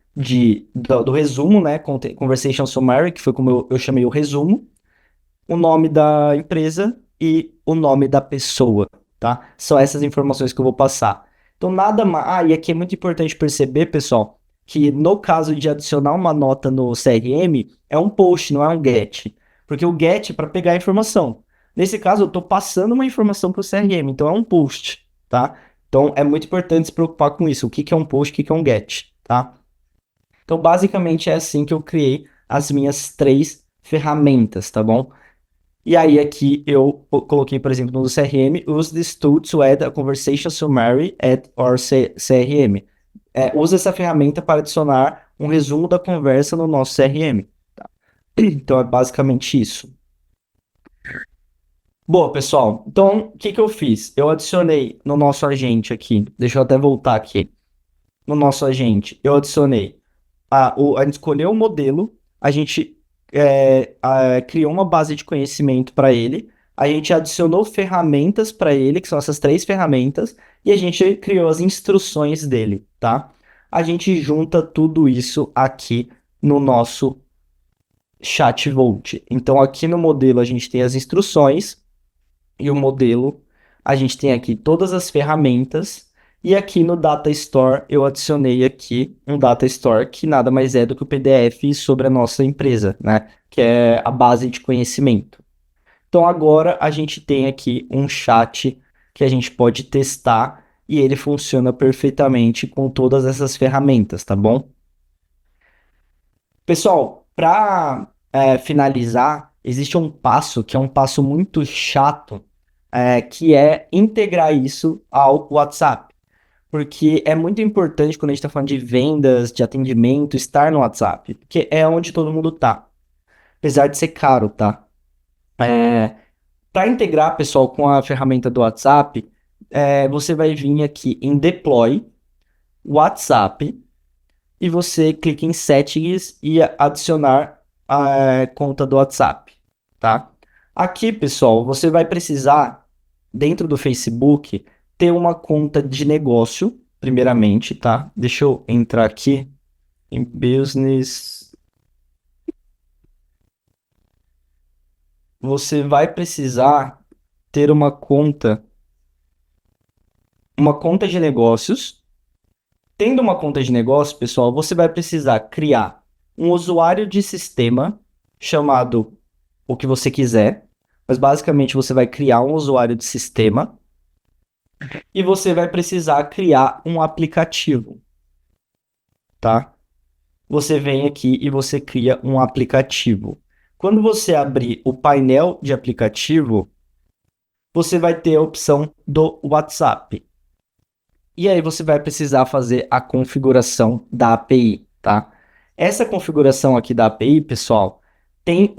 Speaker 1: do resumo, né? Conversation Summary, que foi como eu chamei o resumo, o nome da empresa e o nome da pessoa, tá? São essas informações que eu vou passar. Então, nada mais. Ah, e aqui é muito importante perceber, pessoal, que no caso de adicionar uma nota no CRM, é um post, não é um get. Porque o get é para pegar a informação. Nesse caso, eu estou passando uma informação para o CRM, então é um post, tá? Então, é muito importante se preocupar com isso. O que que é um post, o que que é um get, tá? Então, basicamente, é assim que eu criei as minhas três ferramentas, tá bom? E aí aqui eu coloquei, por exemplo, no CRM, use this tool to add a conversation summary at our CRM. Usa essa ferramenta para adicionar um resumo da conversa no nosso CRM. Tá? Então é basicamente isso. Boa, pessoal. Então, o que que eu fiz? Eu adicionei no nosso agente aqui. Deixa eu até voltar aqui. No nosso agente, eu adicionei a gente escolheu o modelo, a gente criou uma base de conhecimento para ele, a gente adicionou ferramentas para ele, que são essas três ferramentas, e a gente criou as instruções dele, tá? A gente junta tudo isso aqui no nosso ChatVolt. Então, aqui no modelo, a gente tem as instruções e o modelo. A gente tem aqui todas as ferramentas. E aqui no Data Store eu adicionei aqui um Data Store que nada mais é do que o PDF sobre a nossa empresa, né? Que é a base de conhecimento. Então agora a gente tem aqui um chat que a gente pode testar e ele funciona perfeitamente com todas essas ferramentas, tá bom? Pessoal, para finalizar, existe um passo que é um passo muito chato, que é integrar isso ao WhatsApp. Porque é muito importante quando a gente está falando de vendas, de atendimento, estar no WhatsApp. Porque é onde todo mundo tá. Apesar de ser caro, tá? Para integrar, pessoal, com a ferramenta do WhatsApp, você vai vir aqui em Deploy, WhatsApp, e você clica em Settings e adicionar a conta do WhatsApp, tá? Aqui, pessoal, você vai precisar, dentro do Facebook, ter uma conta de negócio, primeiramente, tá? Deixa eu entrar aqui em Business. Você vai precisar ter uma conta de negócios. Tendo uma conta de negócio, pessoal, você vai precisar criar um usuário de sistema chamado o que você quiser, mas basicamente você vai criar um usuário de sistema e você vai precisar criar um aplicativo, tá? Você vem aqui e você cria um aplicativo. Quando você abrir o painel de aplicativo, você vai ter a opção do WhatsApp. E aí você vai precisar fazer a configuração da API, tá? Essa configuração aqui da API, pessoal, tem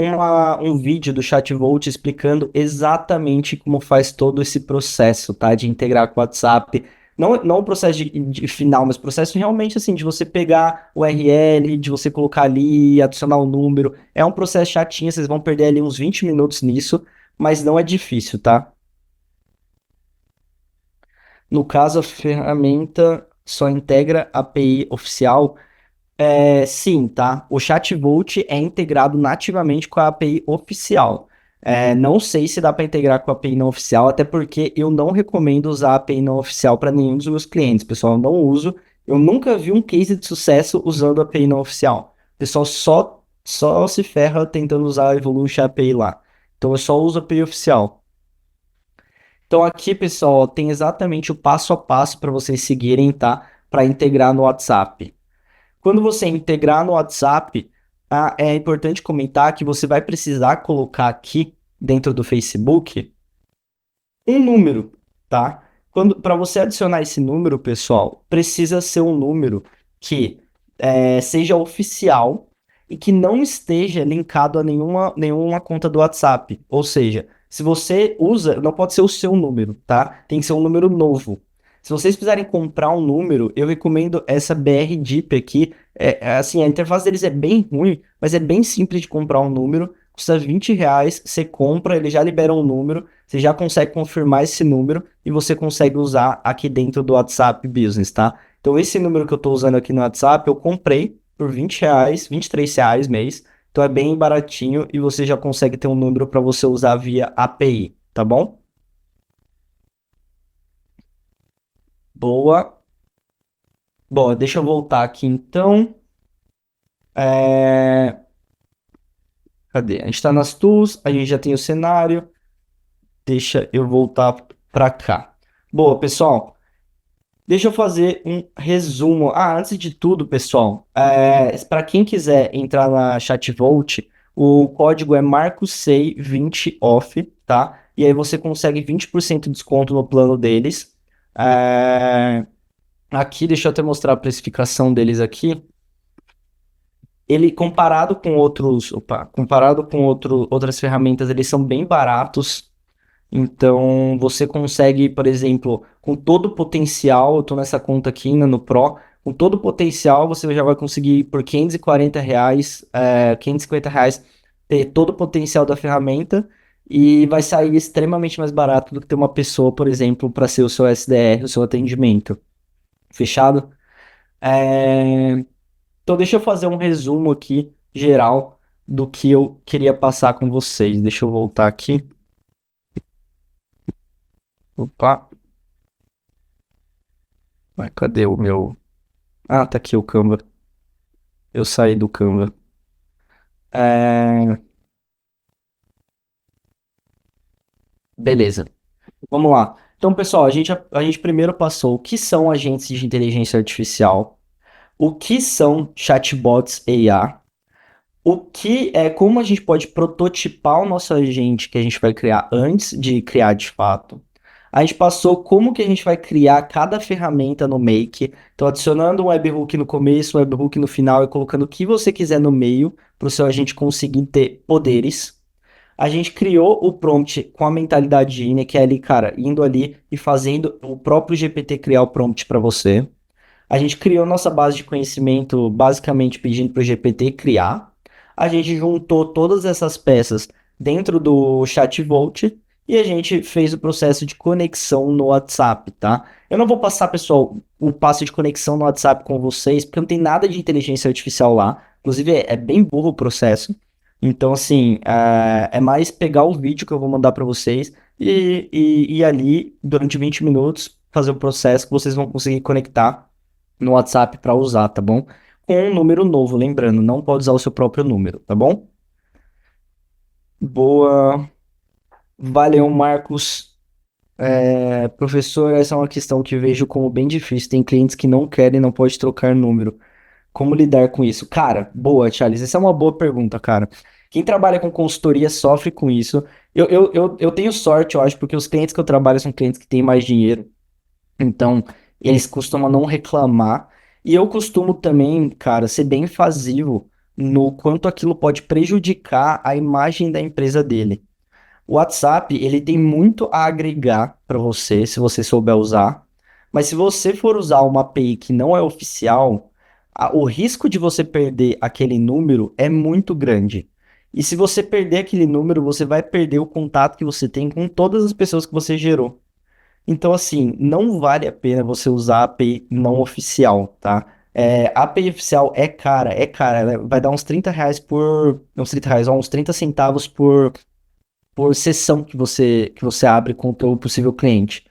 Speaker 1: um vídeo do ChatVolt explicando exatamente como faz todo esse processo, tá? De integrar com o WhatsApp. Não o processo de final, mas o processo realmente assim, de você pegar o URL, de você colocar ali, adicionar o número. É um processo chatinho, vocês vão perder ali uns 20 minutos nisso, mas não é difícil, tá? No caso, a ferramenta só integra API oficial. Sim, tá? O ChatVolt é integrado nativamente com a API oficial. Não sei se dá para integrar com a API não oficial, até porque eu não recomendo usar a API não oficial para nenhum dos meus clientes. Pessoal, eu não uso. Eu nunca vi um case de sucesso usando a API não oficial. O pessoal só se ferra tentando usar a Evolution API lá. Então eu só uso a API oficial. Então aqui, pessoal, ó, tem exatamente o passo a passo para vocês seguirem, tá? para integrar no WhatsApp. Quando você integrar no WhatsApp, é importante comentar que você vai precisar colocar aqui dentro do Facebook um número, tá? Para você adicionar esse número, pessoal, precisa ser um número que seja oficial e que não esteja linkado a nenhuma conta do WhatsApp. Ou seja, se você usa, não pode ser o seu número, tá? Tem que ser um número novo. Se vocês precisarem comprar um número, eu recomendo essa BRDIP aqui. Assim, a interface deles é bem ruim, mas é bem simples de comprar um número. Custa R$ 20, você compra, ele já libera um número, você já consegue confirmar esse número e você consegue usar aqui dentro do WhatsApp Business, tá? Então, esse número que eu estou usando aqui no WhatsApp, eu comprei por R$ 20, R$ 23 mês. Então, é bem baratinho e você já consegue ter um número para você usar via API, tá bom? Boa. Bom, deixa eu voltar aqui então. É, Cadê? A gente está nas tools, a gente já tem o cenário. Deixa eu voltar para cá. Boa, pessoal. Deixa eu fazer um resumo. Antes de tudo, pessoal, para quem quiser entrar na ChatVolt, o código é MarcosSei20off, tá? E aí você consegue 20% de desconto no plano deles. É, Aqui, deixa eu até mostrar a precificação deles aqui. Ele, comparado com outras ferramentas, eles são bem baratos. Então, você consegue, por exemplo, com todo o potencial, eu estou nessa conta aqui, né, no Pro, com todo o potencial, você já vai conseguir por R$ 540, R$ 550, ter todo o potencial da ferramenta e vai sair extremamente mais barato do que ter uma pessoa, por exemplo, para ser o seu SDR, o seu atendimento. Fechado? É, Então, deixa eu fazer um resumo aqui, geral, do que eu queria passar com vocês. Deixa eu voltar aqui. Opa, mas cadê o meu... tá aqui o Canva. Eu saí do Canva. É, Beleza. Vamos lá. Então, pessoal, a gente primeiro passou o que são agentes de inteligência artificial, o que são chatbots AI, como a gente pode prototipar o nosso agente que a gente vai criar antes de criar de fato. A gente passou como que a gente vai criar cada ferramenta no Make. Então, adicionando um webhook no começo, um webhook no final e colocando o que você quiser no meio para o seu agente conseguir ter poderes. A gente criou o prompt com a mentalidade INA, que é ali, cara, indo ali e fazendo o próprio GPT criar o prompt para você. A gente criou nossa base de conhecimento basicamente pedindo para o GPT criar. A gente juntou todas essas peças dentro do ChatVolt e a gente fez o processo de conexão no WhatsApp, tá? Eu não vou passar, pessoal, o passo de conexão no WhatsApp com vocês, porque não tem nada de inteligência artificial lá. Inclusive, é bem burro o processo. Então, assim, é mais pegar o vídeo que eu vou mandar para vocês e ir ali durante 20 minutos fazer o processo que vocês vão conseguir conectar no WhatsApp para usar, tá bom? Com um número novo, lembrando, não pode usar o seu próprio número, tá bom? Boa. Valeu, Marcos. Professor, essa é uma questão que vejo como bem difícil. Tem clientes que não querem, não pode trocar número. Como lidar com isso? Cara, boa, Charles. Essa é uma boa pergunta, cara. Quem trabalha com consultoria sofre com isso. Eu tenho sorte, eu acho, porque os clientes que eu trabalho são clientes que têm mais dinheiro. Então, eles costumam não reclamar. E eu costumo também, cara, ser bem invasivo no quanto aquilo pode prejudicar a imagem da empresa dele. O WhatsApp, ele tem muito a agregar para você, se você souber usar. Mas se você for usar uma API que não é oficial, o risco de você perder aquele número é muito grande. E se você perder aquele número, você vai perder o contato que você tem com todas as pessoas que você gerou. Então, assim, não vale a pena você usar a API não oficial, tá? A API oficial é cara, ela vai dar uns R$ 30 uns R$ 30, ó, uns 30 centavos por sessão que você abre com o teu possível cliente.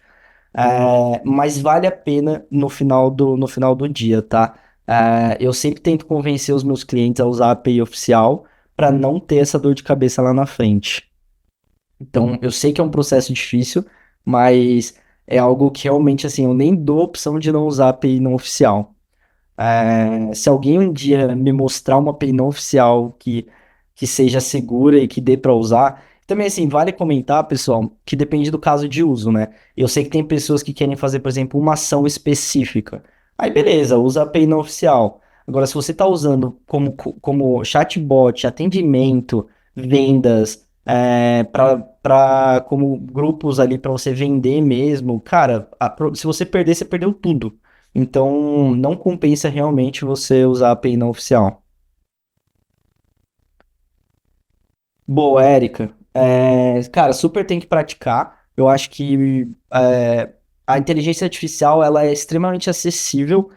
Speaker 1: Mas vale a pena no final do dia, tá? Eu sempre tento convencer os meus clientes a usar a API oficial para não ter essa dor de cabeça lá na frente. Então, eu sei que é um processo difícil, mas é algo que realmente, assim, eu nem dou opção de não usar API não oficial. Se alguém um dia me mostrar uma API não oficial que seja segura e que dê para usar, também assim, vale comentar, pessoal, que depende do caso de uso, né? Eu sei que tem pessoas que querem fazer, por exemplo, uma ação específica. Aí beleza, usa a API não oficial. Agora, se você está usando como chatbot, atendimento, vendas, como grupos ali para você vender mesmo, cara, se você perder, você perdeu tudo. Então, não compensa realmente você usar a API não oficial. Boa, Érica. Cara, super tem que praticar. Eu acho que a inteligência artificial ela é extremamente acessível.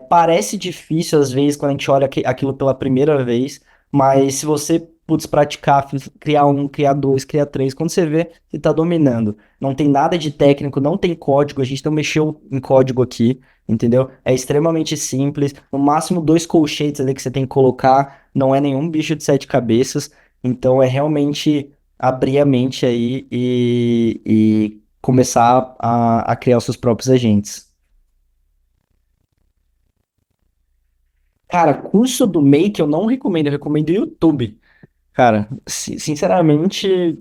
Speaker 1: Parece difícil às vezes quando a gente olha aquilo pela primeira vez, mas se você putz, praticar, criar um, criar dois, criar três, quando você vê, você está dominando. Não tem nada de técnico, não tem código, a gente não mexeu em código aqui, entendeu? É extremamente simples. No máximo dois colchetes ali que você tem que colocar, não é nenhum bicho de sete cabeças. Então é realmente abrir a mente aí e começar a criar os seus próprios agentes. Cara, curso do Make eu não recomendo, eu recomendo o YouTube. Cara, sinceramente,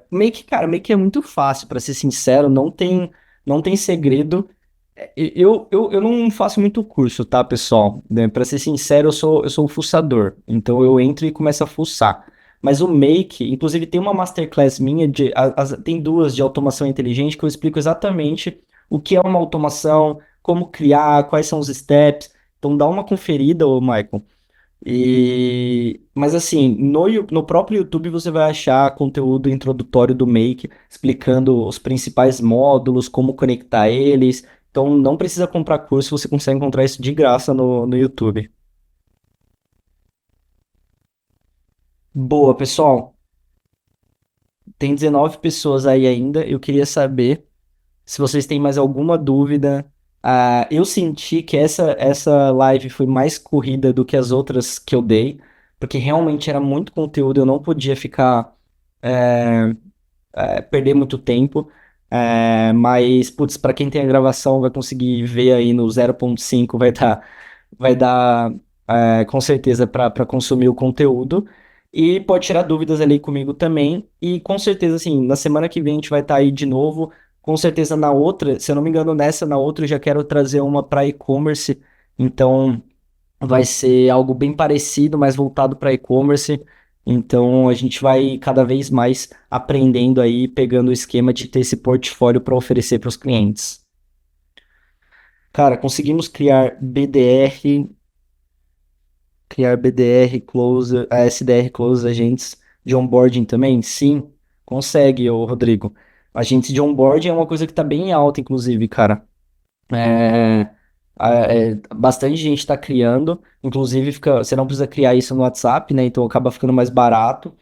Speaker 1: Make, cara, Make é muito fácil, pra ser sincero, não tem segredo. Eu não faço muito curso, tá, pessoal? Né? Para ser sincero, eu sou um fuçador. Então eu entro e começo a fuçar. Mas o Make, inclusive tem uma masterclass minha tem duas de automação inteligente que eu explico exatamente o que é uma automação, como criar, quais são os steps. Então dá uma conferida, ô Michael. Mas assim, no próprio YouTube você vai achar conteúdo introdutório do Make, explicando os principais módulos, como conectar eles. Então não precisa comprar curso, você consegue encontrar isso de graça no YouTube. Boa, pessoal. Tem 19 pessoas aí ainda. Eu queria saber se vocês têm mais alguma dúvida. Eu senti que essa live foi mais corrida do que as outras que eu dei, porque realmente era muito conteúdo, eu não podia ficar. é, perder muito tempo. Mas, putz, para quem tem a gravação vai conseguir ver aí no 0.5, vai dar com certeza para consumir o conteúdo. E pode tirar dúvidas ali comigo também. E com certeza, assim, na semana que vem a gente vai estar aí de novo. Com certeza na outra, se eu não me engano, na outra eu já quero trazer uma para e-commerce. Então, vai ser algo bem parecido, mas voltado para e-commerce. Então a gente vai cada vez mais aprendendo aí, pegando o esquema de ter esse portfólio para oferecer para os clientes. Cara, conseguimos criar BDR close, SDR close agentes de onboarding também? Sim, consegue, ô Rodrigo. Agentes de onboarding é uma coisa que está bem alta, inclusive, cara. É, bastante gente está criando, inclusive você não precisa criar isso no WhatsApp, né? Então acaba ficando mais barato.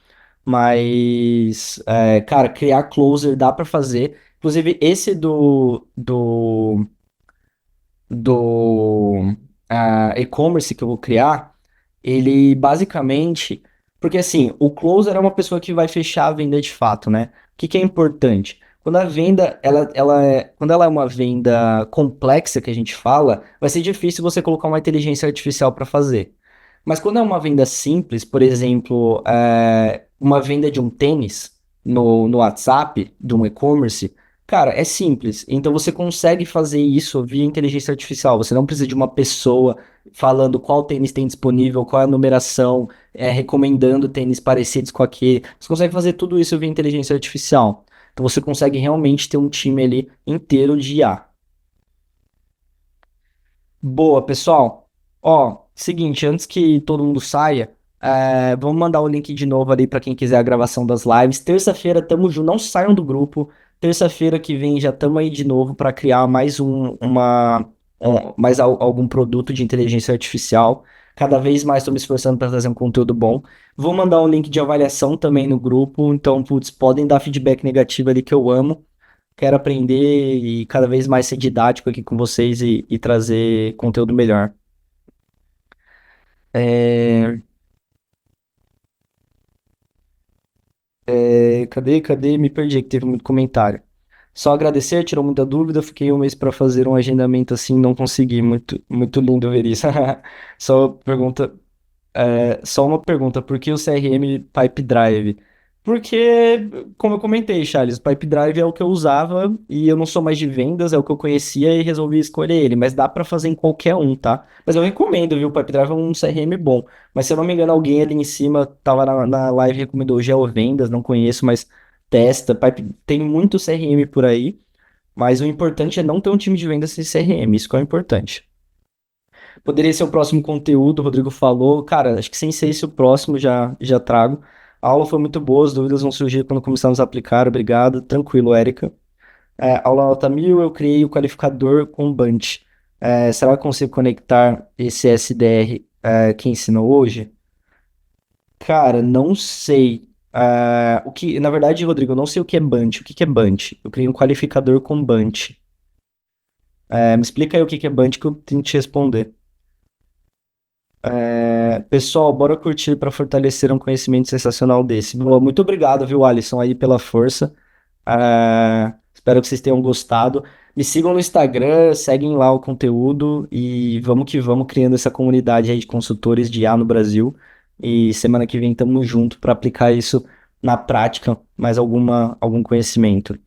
Speaker 1: Mas, cara, criar closer dá para fazer. Inclusive, esse do e-commerce que eu vou criar, ele basicamente. Porque assim, o closer é uma pessoa que vai fechar a venda de fato, né? O que que é importante? Quando a venda, quando ela é uma venda complexa que a gente fala, vai ser difícil você colocar uma inteligência artificial para fazer. Mas quando é uma venda simples, por exemplo, uma venda de um tênis no WhatsApp, de um e-commerce, cara, é simples. Então você consegue fazer isso via inteligência artificial. Você não precisa de uma pessoa falando qual tênis tem disponível, qual é a numeração, recomendando tênis parecidos com aquele. Você consegue fazer tudo isso via inteligência artificial. Então você consegue realmente ter um time ali inteiro de IA. Boa, pessoal. Ó, seguinte, antes que todo mundo saia, vamos mandar o link de novo ali para quem quiser a gravação das lives. Terça-feira tamo junto, não saiam do grupo. Terça-feira que vem já tamo aí de novo para criar algum produto de inteligência artificial. Cada vez mais estou me esforçando para trazer um conteúdo bom. Vou mandar um link de avaliação também no grupo, então, putz, podem dar feedback negativo ali que eu amo. Quero aprender e cada vez mais ser didático aqui com vocês e trazer conteúdo melhor. É, cadê? Me perdi, que teve muito comentário. Só agradecer, tirou muita dúvida. Fiquei um mês para fazer um agendamento assim, não consegui. Muito, muito lindo ver isso. Só pergunta, só uma pergunta, por que o CRM Pipe Drive? Porque, como eu comentei, Charles, Pipe Drive é o que eu usava e eu não sou mais de vendas, é o que eu conhecia e resolvi escolher ele, mas dá para fazer em qualquer um, tá? Mas eu recomendo, viu? O Pipe Drive é um CRM bom. Mas se eu não me engano, alguém ali em cima tava na live e recomendou GeoVendas, não conheço, mas testa. Tem muito CRM por aí, mas o importante é não ter um time de vendas sem CRM, isso que é o importante. Poderia ser o próximo conteúdo, o Rodrigo falou. Cara, acho que sem ser esse o próximo, já trago. A aula foi muito boa, as dúvidas vão surgir quando começarmos a aplicar. Obrigado. Tranquilo, Érica. Aula nota 1000, eu criei o qualificador com Bunch. Será que eu consigo conectar esse SDR que ensinou hoje? Cara, não sei. Na verdade, Rodrigo, eu não sei o que é Bunch. O que que é Bunch? Eu criei um qualificador com Bunch. Me explica aí o que que é Bunch que eu tenho que te responder. Pessoal, bora curtir para fortalecer um conhecimento sensacional desse. Boa, muito obrigado, viu, Alisson, aí pela força. Espero que vocês tenham gostado. Me sigam no Instagram, seguem lá o conteúdo e vamos que vamos criando essa comunidade aí de consultores de IA no Brasil. E semana que vem estamos junto para aplicar isso na prática, mais algum conhecimento.